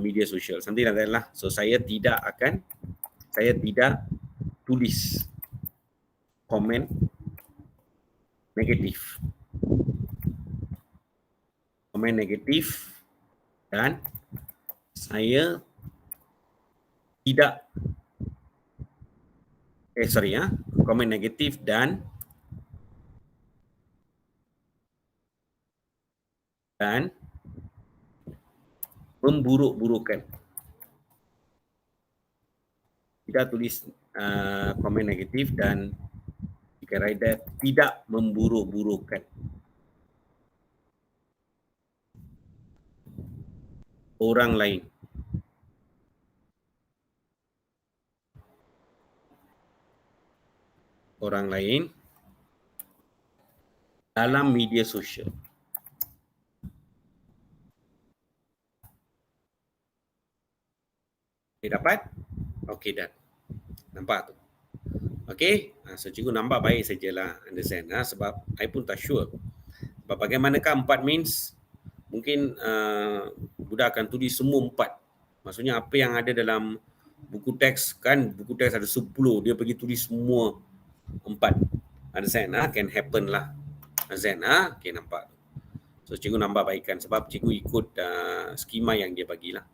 media sosial. Something like that lah. So saya tidak tulis komen negatif. Komen negatif dan saya tidak komen negatif dan memburuk-burukkan. Tidak tulis komen negatif dan tidak memburuk-burukkan orang lain. Dalam media sosial. Okay, dapat? Okay, dah. Nampak tu? Okay, so cikgu nampak baik sajalah, understand sebab I pun tak sure. Sebab bagaimanakah 4 means, mungkin budak akan tulis semua 4. Maksudnya apa yang ada dalam buku teks kan, buku teks ada 10, dia pergi tulis semua 4. Understand? Can happen lah. Understand? Okay, nampak. So cikgu nambah baikkan sebab cikgu ikut skema yang dia bagilah.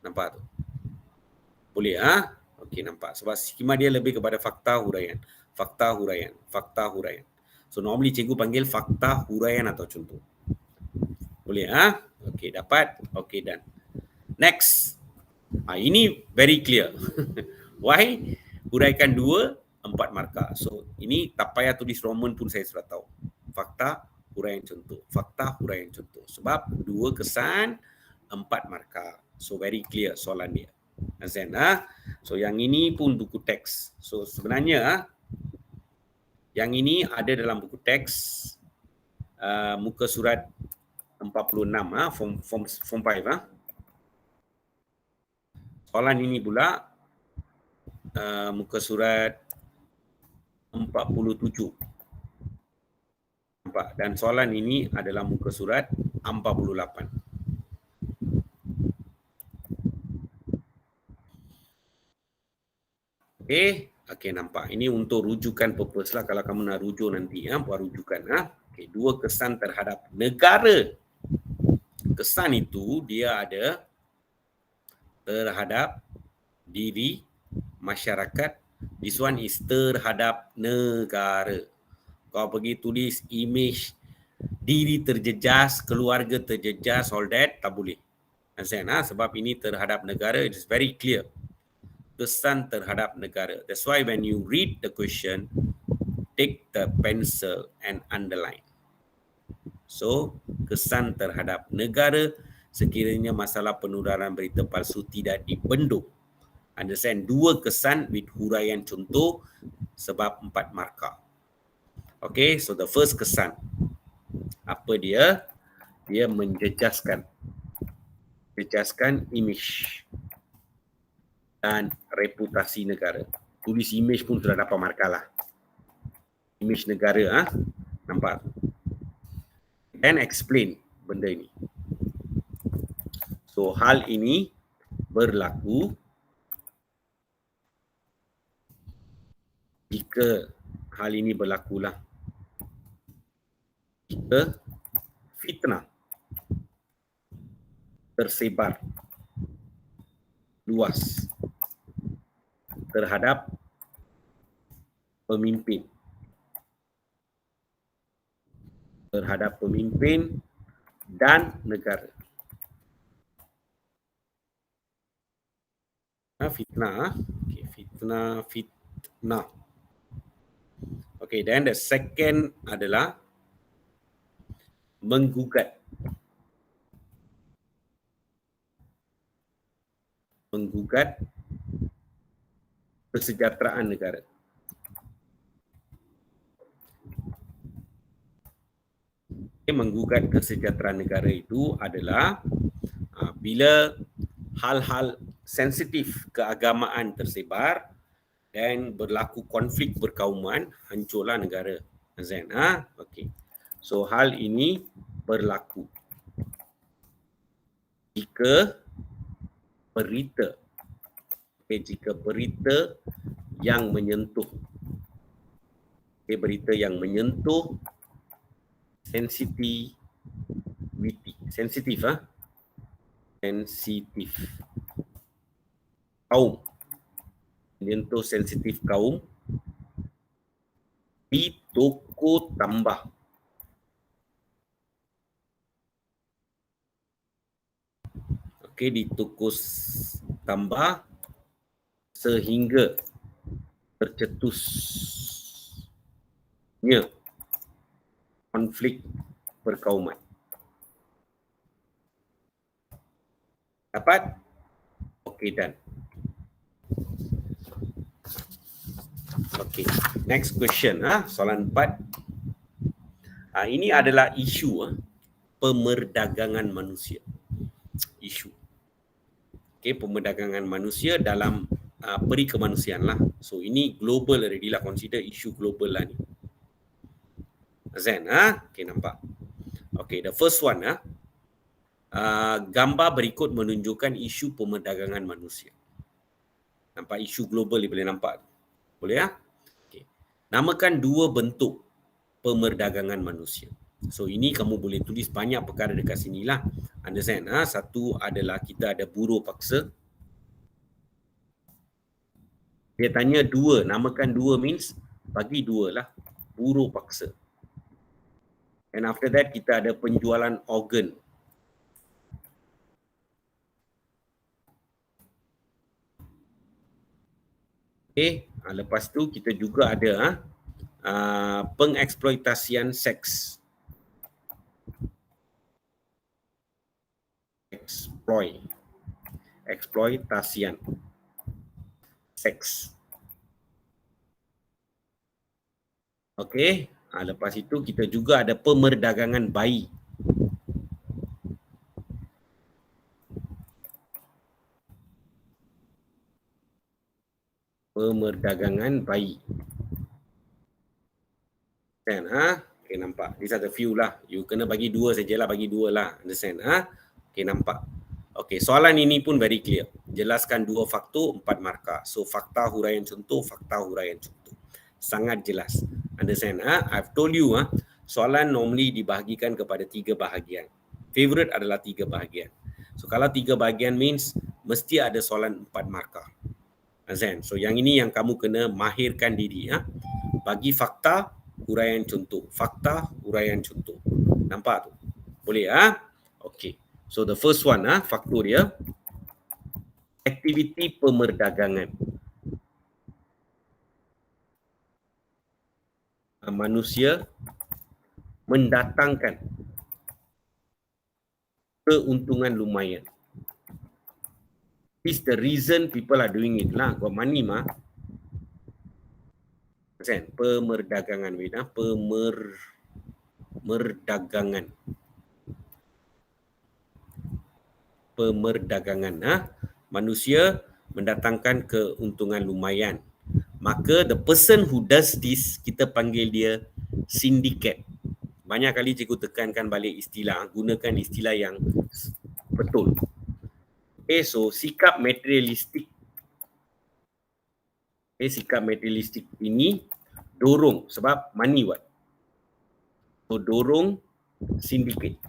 Nampak tu? Boleh Okey, nampak. Sebab skema dia lebih kepada fakta huraian. So normally cikgu panggil fakta huraian atau contoh. Boleh Okey, dapat. Okey, done. Next. Ini very clear. Why? Huraikan 2, 4 markah. So ini tak payah tulis Roman pun saya sudah tahu. Fakta, huraian contoh. Fakta, huraian contoh. Sebab 2 kesan, 4 markah. So very clear soalan dia. Azan, So yang ini pun buku teks. So sebenarnya yang ini ada dalam buku teks muka surat 46 form 5 Soalan ini pula muka surat 47. Nampak? Dan soalan ini adalah muka surat 48. Okey, nampak. Ini untuk rujukan purpose lah. Kalau kamu nak rujuk nanti, buat rujukan. Okey, 2 kesan terhadap negara. Kesan itu dia ada terhadap diri masyarakat. This one is terhadap negara. Kau pergi tulis image diri terjejas, keluarga terjejas, all that, tak boleh. Sebab ini terhadap negara, it is very clear. Kesan terhadap negara. That's why when you read the question, take the pencil and underline. So, kesan terhadap negara sekiranya masalah penudaran berita palsu tidak dibendung. Understand? 2 kesan with huraian contoh sebab 4 markah. Okay, so the first kesan. Apa dia? Dia menjejaskan image dan reputasi negara. Tulis image pun sudah dapat markah lah. Image negara, nampak? And explain benda ini. So, hal ini berlaku jika hal ini berlakulah jika fitnah tersebar luas terhadap pemimpin dan negara. Fitnah. Okay, fitnah. Okay, then the second adalah menggugat kesejahteraan negara. Menggugat kesejahteraan negara itu adalah bila hal-hal sensitif keagamaan tersebar dan berlaku konflik berkauman, hancurlah negara. Azan, okey. So hal ini berlaku jika berita yang menyentuh sensitif kaum, menyentuh sensitif kaum di toko tambah. Okey, di toko tambah sehingga tercetusnya konflik perkauman. Dapat? Okey, dan. Okey, next question. Soalan 4. Ini adalah isu pemerdagangan manusia. Isu. Okey, pemerdagangan manusia dalam peri kemanusiaan lah. So ini global already lah, consider isu global lah ni. Azan, okey, nampak. Okey, the first one, gambar berikut menunjukkan isu pemerdagangan manusia. Nampak isu global ni, boleh nampak? Boleh ya? Okey. Namakan 2 bentuk pemerdagangan manusia. So ini kamu boleh tulis banyak perkara dekat sini lah. Understand? Satu adalah kita ada buruh paksa. Dia tanya 2, namakan 2 means bagi 2 lah. Buruh paksa. And after that kita ada penjualan organ. Okay. Lepas tu kita juga ada pengeksploitasian seks. Eksploitasian seks. Okey, lepas itu kita juga ada pemerdagangan bayi. Pemerdagangan bayi. Kan? Okay, nampak. These are the few lah. You kena bagi dua sajalah, bagi dua lah. Understand? Okay, nampak. Okay, soalan ini pun very clear. Jelaskan 2 faktor, 4 markah. So, fakta, huraian contoh, fakta, huraian contoh. Sangat jelas. Understand? I've told you, soalan normally dibahagikan kepada 3 bahagian. Favorite adalah 3 bahagian. So, kalau 3 bahagian means mesti ada soalan 4 markah. Understand? So, yang ini yang kamu kena mahirkan diri. Bagi fakta, huraian contoh. Fakta, huraian contoh. Nampak tu? Boleh? Okay. So the first one, faktor dia, aktiviti pemerdagangan. Manusia mendatangkan keuntungan lumayan. This is the reason people are doing it lah. Got money mah. Pemerdagangan, pemerdagangan. Pemerdagangan, manusia mendatangkan keuntungan lumayan. Maka the person who does this, kita panggil dia sindiket. Banyak kali cikgu tekankan balik istilah, gunakan istilah yang betul. Okay, so sikap materialistik. Okay, sikap materialistik ini dorong, sebab money what? So dorong sindiket.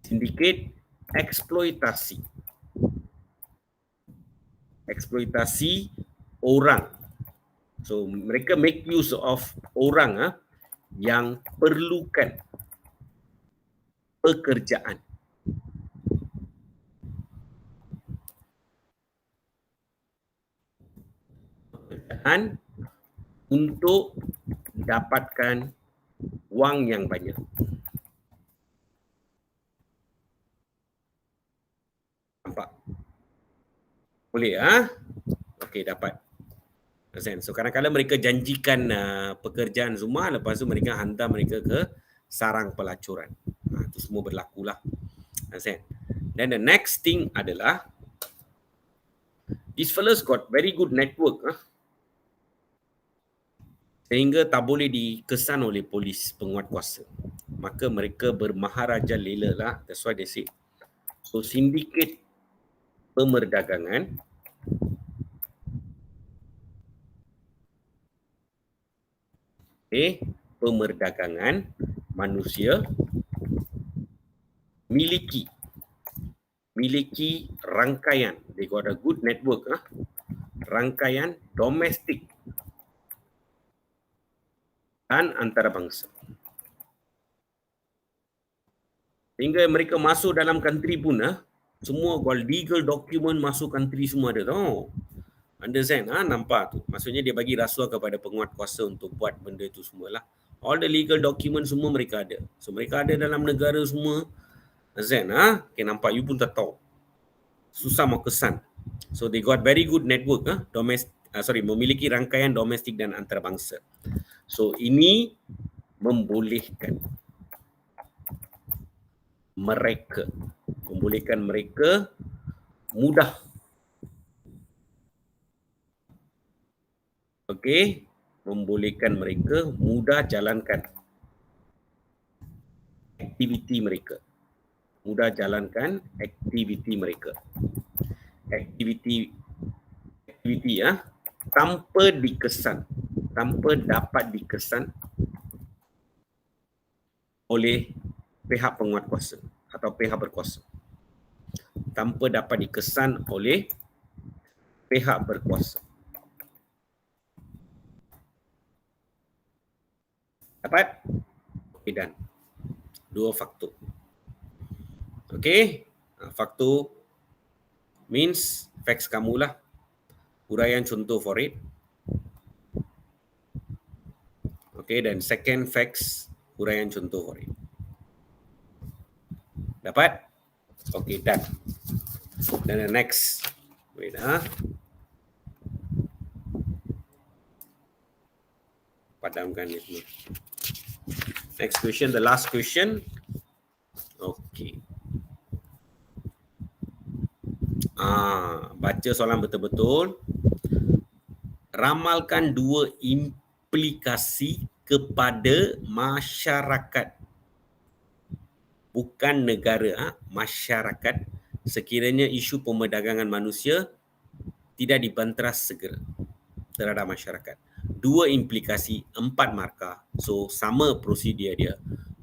Sindiket eksploitasi. Eksploitasi orang. So mereka make use of orang yang perlukan pekerjaan. Pekerjaan untuk dapatkan wang yang banyak. Nampak? Boleh Okey, dapat. So kadang-kadang mereka janjikan pekerjaan semua, lepas tu mereka hantar mereka ke sarang pelacuran. Itu semua berlakulah. Then the next thing adalah these fellas got very good network sehingga tak boleh dikesan oleh polis penguat kuasa. Maka mereka bermaharaja lela lah. That's why they say. So sindiket pemerdagangan pemerdagangan manusia miliki rangkaian, they got a good network, rangkaian domestik dan antarabangsa. Sehingga mereka masuk dalam country pun semua legal document masuk country semua ada tau. Understand? Nampak tu. Maksudnya dia bagi rasuah kepada penguat kuasa untuk buat benda tu semualah. All the legal document semua mereka ada. So mereka ada dalam negara semua. Understand? Okay, nampak you pun tak tahu. Susah mau kesan. So they got very good network memiliki rangkaian domestik dan antarabangsa. So ini membolehkan mereka mudah membolehkan mereka mudah jalankan aktiviti mereka. Aktiviti tanpa dapat dikesan oleh pihak penguat kuasa atau pihak berkuasa. Tanpa dapat dikesan oleh pihak berkuasa. Dapat? Okay, dan 2 faktor. Okay, faktor means facts kamu lah. huraian contoh for it. Okay, dan second facts, huraian contoh for it. Dapat? Okay, done. Dan the next, wait padamkan ni semua. Next question, the last question. Okay. Baca soalan betul-betul. Ramalkan 2 implikasi kepada masyarakat, bukan negara, masyarakat, sekiranya isu pemerdagangan manusia tidak dibanteras segera terhadap masyarakat. 2 implikasi, 4 markah. So sama prosedur dia.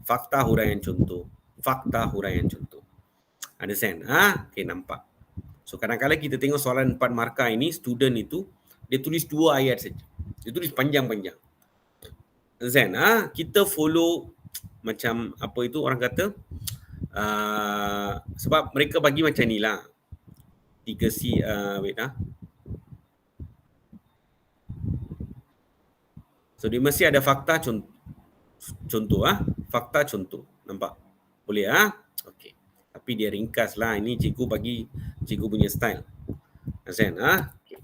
Fakta, huraian contoh. Fakta, huraian contoh. Understand? Okay, nampak. So kadang-kadang kita tengok soalan 4 markah ini, student itu dia tulis 2 ayat saja. Dia tulis panjang-panjang. Understand? Kita follow macam apa itu orang kata, sebab mereka bagi macam ni lah. 3C, wait So dia mesti ada fakta contoh, fakta contoh. Nampak? Boleh Okey. Tapi dia ringkas lah. Ini cikgu bagi cikgu punya style. Understand? Okay.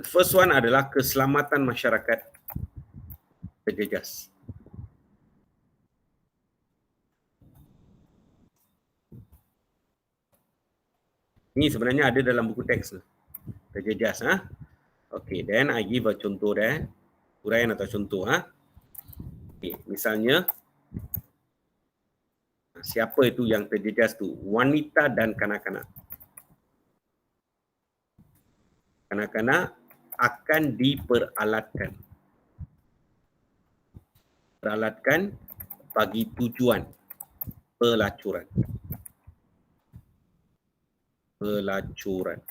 The first one adalah keselamatan masyarakat terjejas. Ini sebenarnya ada dalam buku teks terjejas. Okay, then I give a contoh there. Huraian atau contoh. Okay, misalnya siapa itu yang terjejas tu? Wanita dan kanak-kanak. Kanak-kanak akan diperalatkan. Peralatkan bagi tujuan pelacuran. Pelacuran.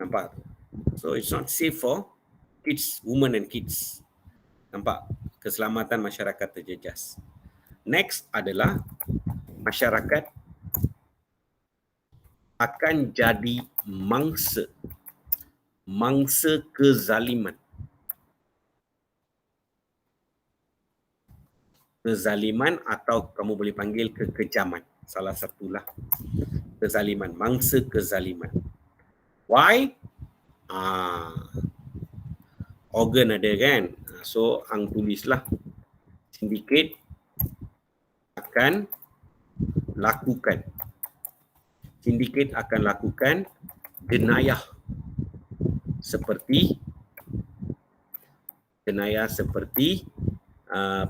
Nampak? So it's not safe for kids, women and kids. Nampak? Keselamatan masyarakat terjejas. Next adalah masyarakat akan jadi mangsa kezaliman. Kezaliman atau kamu boleh panggil kekejaman. Salah satulah. Kezaliman, mangsa kezaliman. Why? Organ ada kan? So, hang tulislah. Sindiket akan lakukan. Sindiket akan lakukan jenayah seperti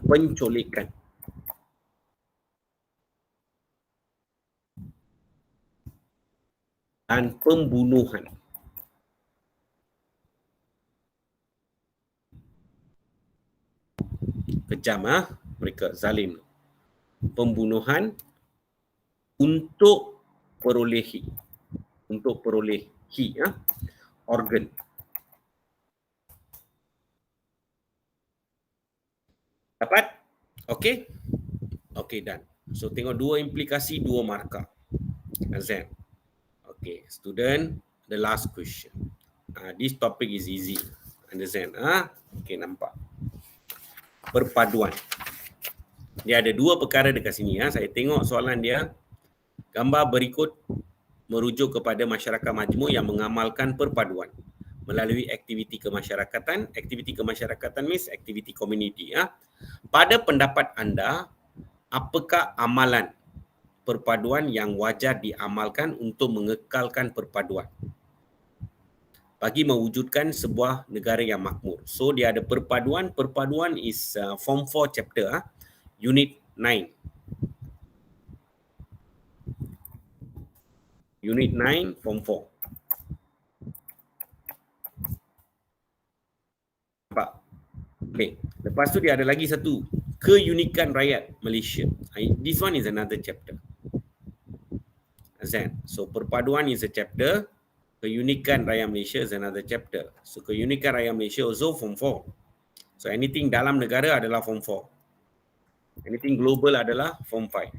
penculikan, dan pembunuhan. Kejam mereka, zalim. Pembunuhan untuk perolehi organ. Dapat? Okey? Okey, done. So tengok 2 implikasi, 2 markah. Understand? Okay, student, the last question. This topic is easy. Understand? Okay, nampak. Perpaduan. Dia ada 2 perkara dekat sini. Saya tengok soalan dia. Gambar berikut merujuk kepada masyarakat majmuk yang mengamalkan perpaduan melalui aktiviti kemasyarakatan. Aktiviti kemasyarakatan means aktiviti community. Pada pendapat anda, apakah amalan perpaduan yang wajar diamalkan untuk mengekalkan perpaduan bagi mewujudkan sebuah negara yang makmur? So dia ada perpaduan. Perpaduan is form 4 chapter, unit 9. Unit 9, form 4. Nampak? Okay. Lepas tu dia ada lagi satu, keunikan rakyat Malaysia. This one is another chapter. So perpaduan is a chapter. Keunikan rakyat Malaysia is another chapter. So keunikan rakyat Malaysia also form 4. So anything dalam negara adalah form 4. Anything global adalah form 5.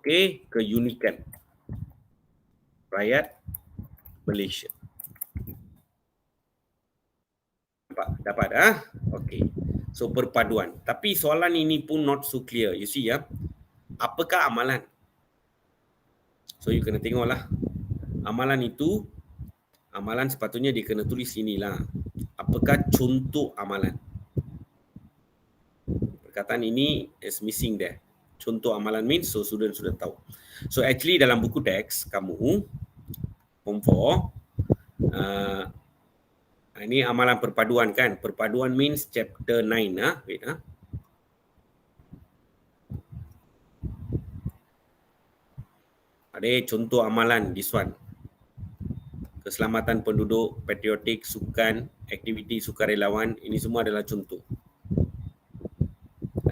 Okay, keunikan. rakyat Malaysia. Dapat Okey. So perpaduan. Tapi soalan ini pun not so clear. You see apakah amalan? So you kena tengoklah. Amalan itu, amalan sepatutnya dia kena tulis inilah. Apakah contoh amalan? Perkataan ini is missing there. Contoh amalan means, so student sudah tahu. So actually dalam buku teks kamu form 4 ini amalan perpaduan kan. Perpaduan means chapter 9 wait ada contoh amalan this one. Keselamatan penduduk, patriotik, sukan, aktiviti sukarelawan, ini semua adalah contoh.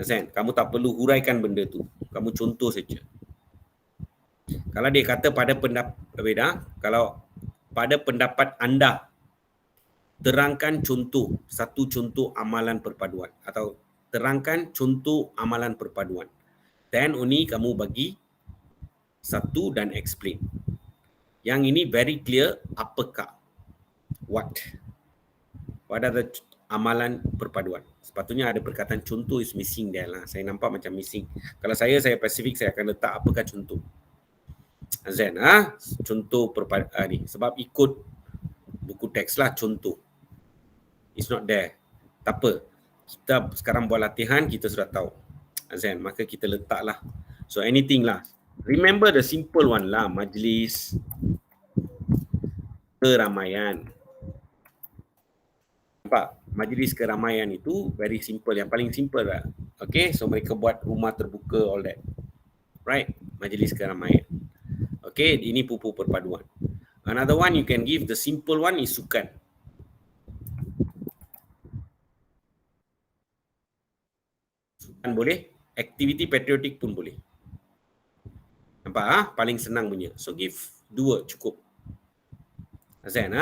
Kamu tak perlu huraikan benda tu. Kamu contoh saja. Kalau dia kata pada kalau pada pendapat anda terangkan contoh, satu contoh amalan perpaduan atau terangkan contoh amalan perpaduan. Then only kamu bagi satu dan explain. Yang ini very clear apakah. What are the amalan perpaduan? Sepatutnya ada perkataan contoh is missing there lah. Saya nampak macam missing. Kalau saya Pacific, saya akan letak apakah contoh. Azan contoh perpaduan ni sebab ikut buku teks lah contoh. It's not there. Tak apa. Kita sekarang buat latihan, kita sudah tahu. Azan, maka kita letaklah. So anything lah. Remember the simple one lah. Majlis keramaian. Nampak? Majlis keramaian itu very simple. Yang paling simple lah. Okay, so mereka buat rumah terbuka, all that. Right? Majlis keramaian. Okay, ini pupu perpaduan. Another one you can give, the simple one is sukan. Sukan boleh. Aktiviti patriotik pun boleh. Nampak paling senang punya. So give 2 cukup. Azan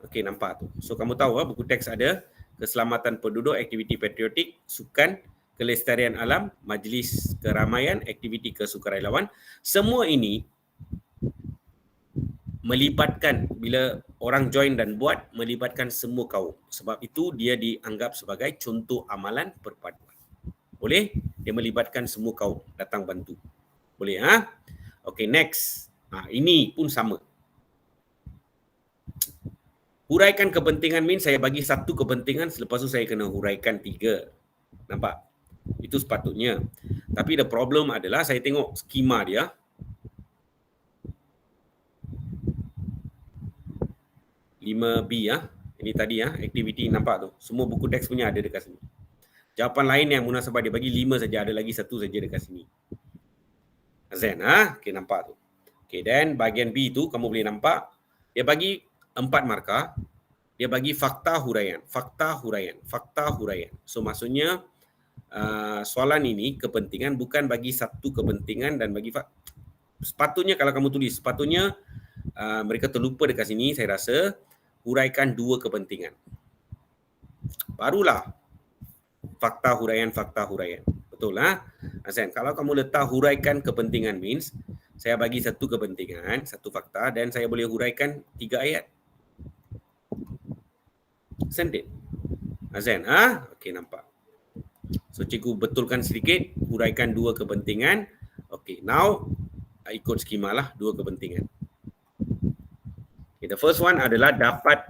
okey, nampak tu. So kamu tahu buku teks ada keselamatan penduduk, aktiviti patriotik, sukan, kelestarian alam, majlis keramaian, aktiviti kesukarelawan. Semua ini melibatkan, bila orang join dan buat, melibatkan semua kaum. Sebab itu dia dianggap sebagai contoh amalan perpaduan. Boleh? Dia melibatkan semua kaum datang bantu. Boleh Okey, next. Ini pun sama. Huraikan kepentingan means saya bagi satu kepentingan, selepas tu saya kena huraikan 3. Nampak? Itu sepatutnya. Tapi the problem adalah saya tengok skema dia. B ini tadi aktiviti, nampak tu. Semua buku teks punya ada dekat sini. Jawapan lain yang munasabah dia bagi 5 saja, ada lagi 1 saja dekat sini. Azan okey, nampak tu. Okey, then bahagian B tu kamu boleh nampak dia bagi 4 markah. Dia bagi fakta huraian. So maksudnya soalan ini kepentingan bukan bagi satu kepentingan dan bagi sepatutnya kalau kamu tulis, sepatutnya mereka terlupa dekat sini, saya rasa huraikan 2 kepentingan. Barulah fakta huraian. Betul Azan, kalau kamu letak huraikan kepentingan means saya bagi satu kepentingan, satu fakta dan saya boleh huraikan 3 ayat. Sendiri. Azan okey, nampak. So cikgu betulkan sedikit, huraikan 2 kepentingan. Okey, now ikut skema lah 2 kepentingan. Okay, the first one adalah dapat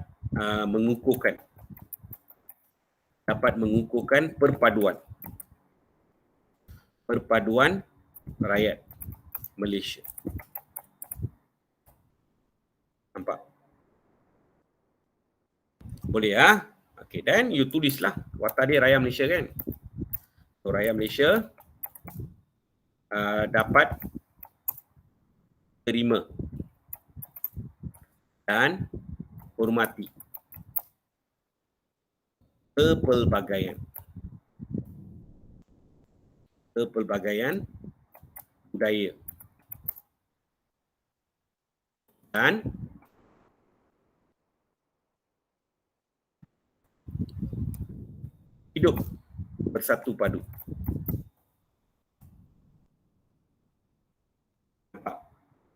mengukuhkan perpaduan rakyat Malaysia. Nampak? Boleh okey, dan you tulislah watak dia rakyat Malaysia kan. So rakyat Malaysia dapat terima dan hormati kepelbagaian budaya dan hidup bersatu padu.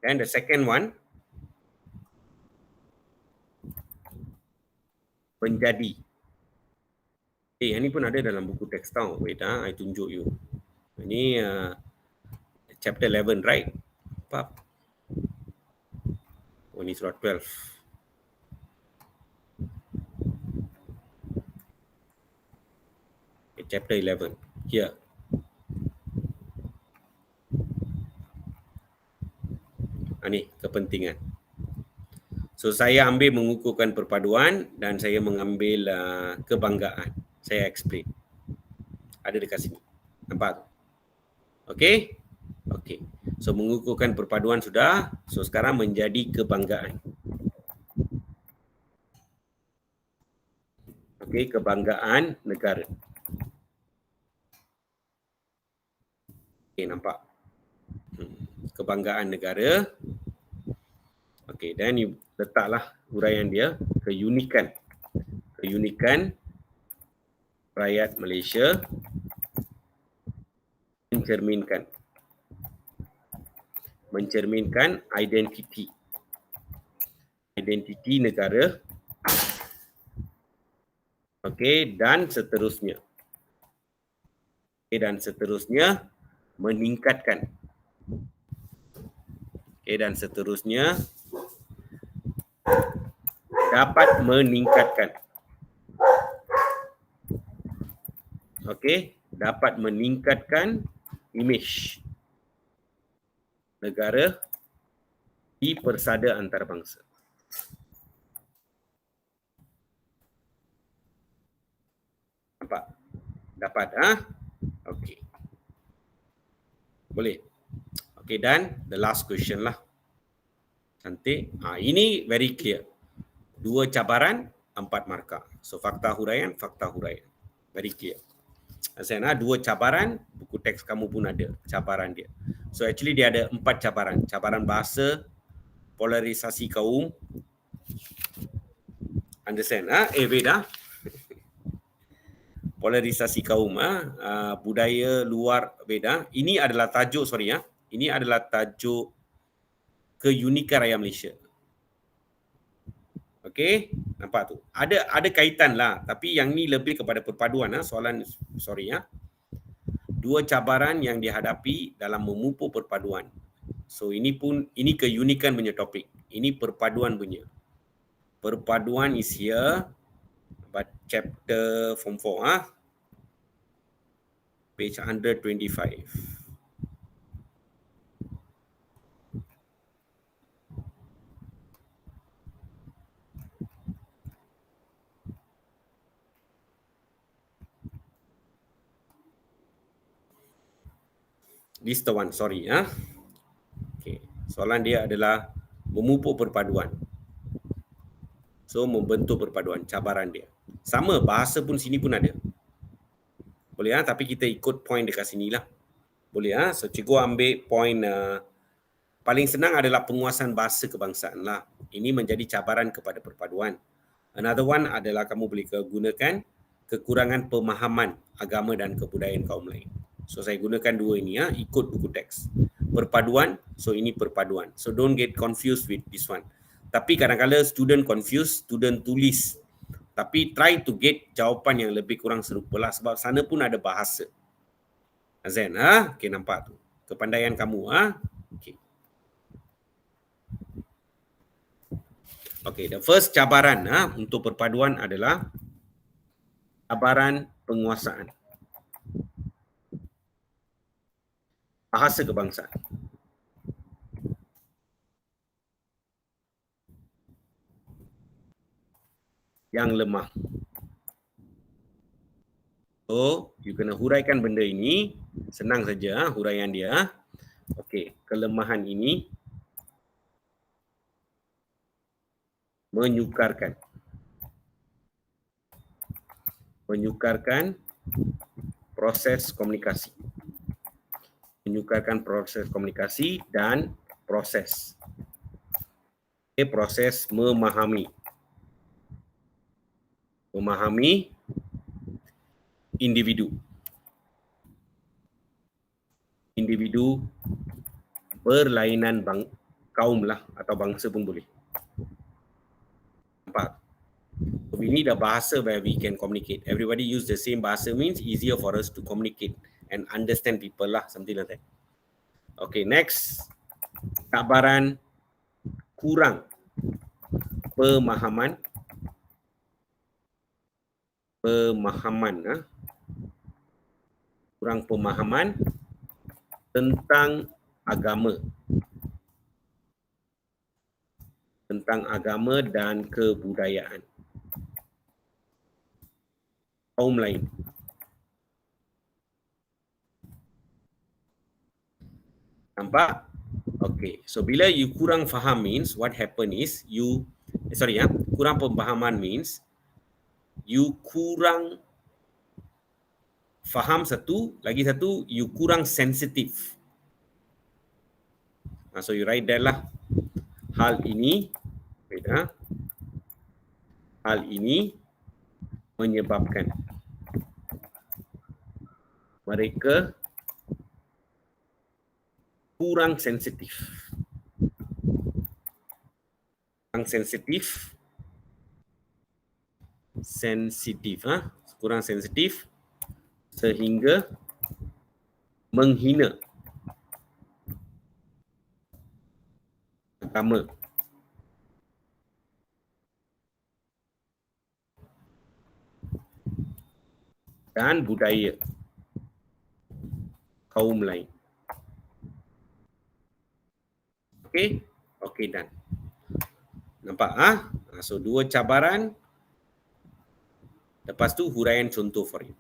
And the second one, menjadi. Yang ni pun ada dalam buku teks tau. Wait, I tunjuk you. Ini chapter 11, right? Apa? Oh, ni surah 12. Okay, chapter 11. Here. Ni kepentingan. So saya ambil mengukuhkan perpaduan dan saya mengambil kebanggaan. Saya explain. Ada dekat sini. Nampak? Okey? Okey. So mengukuhkan perpaduan sudah. So sekarang menjadi kebanggaan. Okey, kebanggaan negara. Okey, nampak? Kebanggaan negara. Okey, dan you letaklah huraian dia, keunikan. Keunikan rakyat Malaysia mencerminkan identiti negara. Okey, dan seterusnya. Okey, dan seterusnya meningkatkan. Okey, dan seterusnya dapat meningkatkan. Okey, dapat meningkatkan imej negara di persada antarabangsa. Nampak? Dapat, Okey. Boleh? Okey, dan the last question lah. Cantik. Ini very clear. 2 cabaran, 4 markah. So fakta huraian. Very clear. Saya 2 cabaran, buku teks kamu pun ada cabaran dia. So actually dia ada 4 cabaran. Cabaran bahasa, polarisasi kaum. Understand? Beda. Polarisasi kaum, budaya luar beda. Ini adalah tajuk, Ini adalah tajuk keunikan rakyat Malaysia. Okey, nampak tu. Ada kaitan lah, tapi yang ni lebih kepada perpaduan. Soalan, 2 cabaran yang dihadapi dalam memupuk perpaduan. So ini keunikan punya topik. Ini perpaduan punya. Perpaduan is here, but chapter form 4, page 125. This the one, Okay. Soalan dia adalah memupuk perpaduan. So membentuk perpaduan, cabaran dia. Sama, bahasa pun sini pun ada. Boleh, tapi kita ikut point dekat sini lah. Boleh, so cikgu ambil point paling senang adalah penguasaan bahasa kebangsaan lah. Ini menjadi cabaran kepada perpaduan. Another one adalah kamu boleh gunakan kekurangan pemahaman agama dan kebudayaan kaum lain. So saya gunakan 2 ini, ikut buku teks. Perpaduan, so ini perpaduan. So don't get confused with this one. Tapi kadang-kadang student confused, student tulis. Tapi try to get jawapan yang lebih kurang serupa lah, sebab sana pun ada bahasa. Azan, okay, nampak tu. Kepandaian kamu, Okay. Okay, the first cabaran untuk perpaduan adalah cabaran penguasaan bahasa kebangsaan. Yang lemah. So, you kena huraikan benda ini. Senang saja huraian dia. Okey, kelemahan ini menyukarkan proses komunikasi. Menyukarkan proses komunikasi dan proses memahami individu berlainan kaum lah atau bangsa pun boleh. Nampak? So we need a bahasa where we can communicate. Everybody use the same bahasa means easier for us to communicate and understand people lah, something like that. Okay, next. Cabaran kurang pemahaman. Kurang pemahaman tentang agama. Tentang agama dan kebudayaan kaum lain. Nampak? Okay. So bila you kurang faham means what happen is kurang pemahaman means you kurang faham satu, lagi satu you kurang sensitif. So you write that lah. Hal ini menyebabkan mereka kurang sensitif. Kurang sensitif sehingga menghina agama dan budaya kaum lain. Okay, done. Nampak? So 2 cabaran. Lepas tu huraian contoh for you.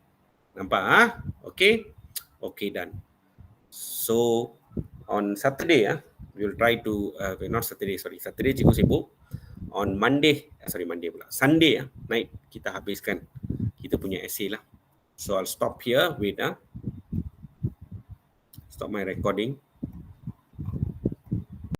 Nampak? Okay, done. So on Saturday, we will try to Saturday cikgu sibuk. On Sunday night kita habiskan kita punya essay lah. So I'll stop here. Wait, stop my recording.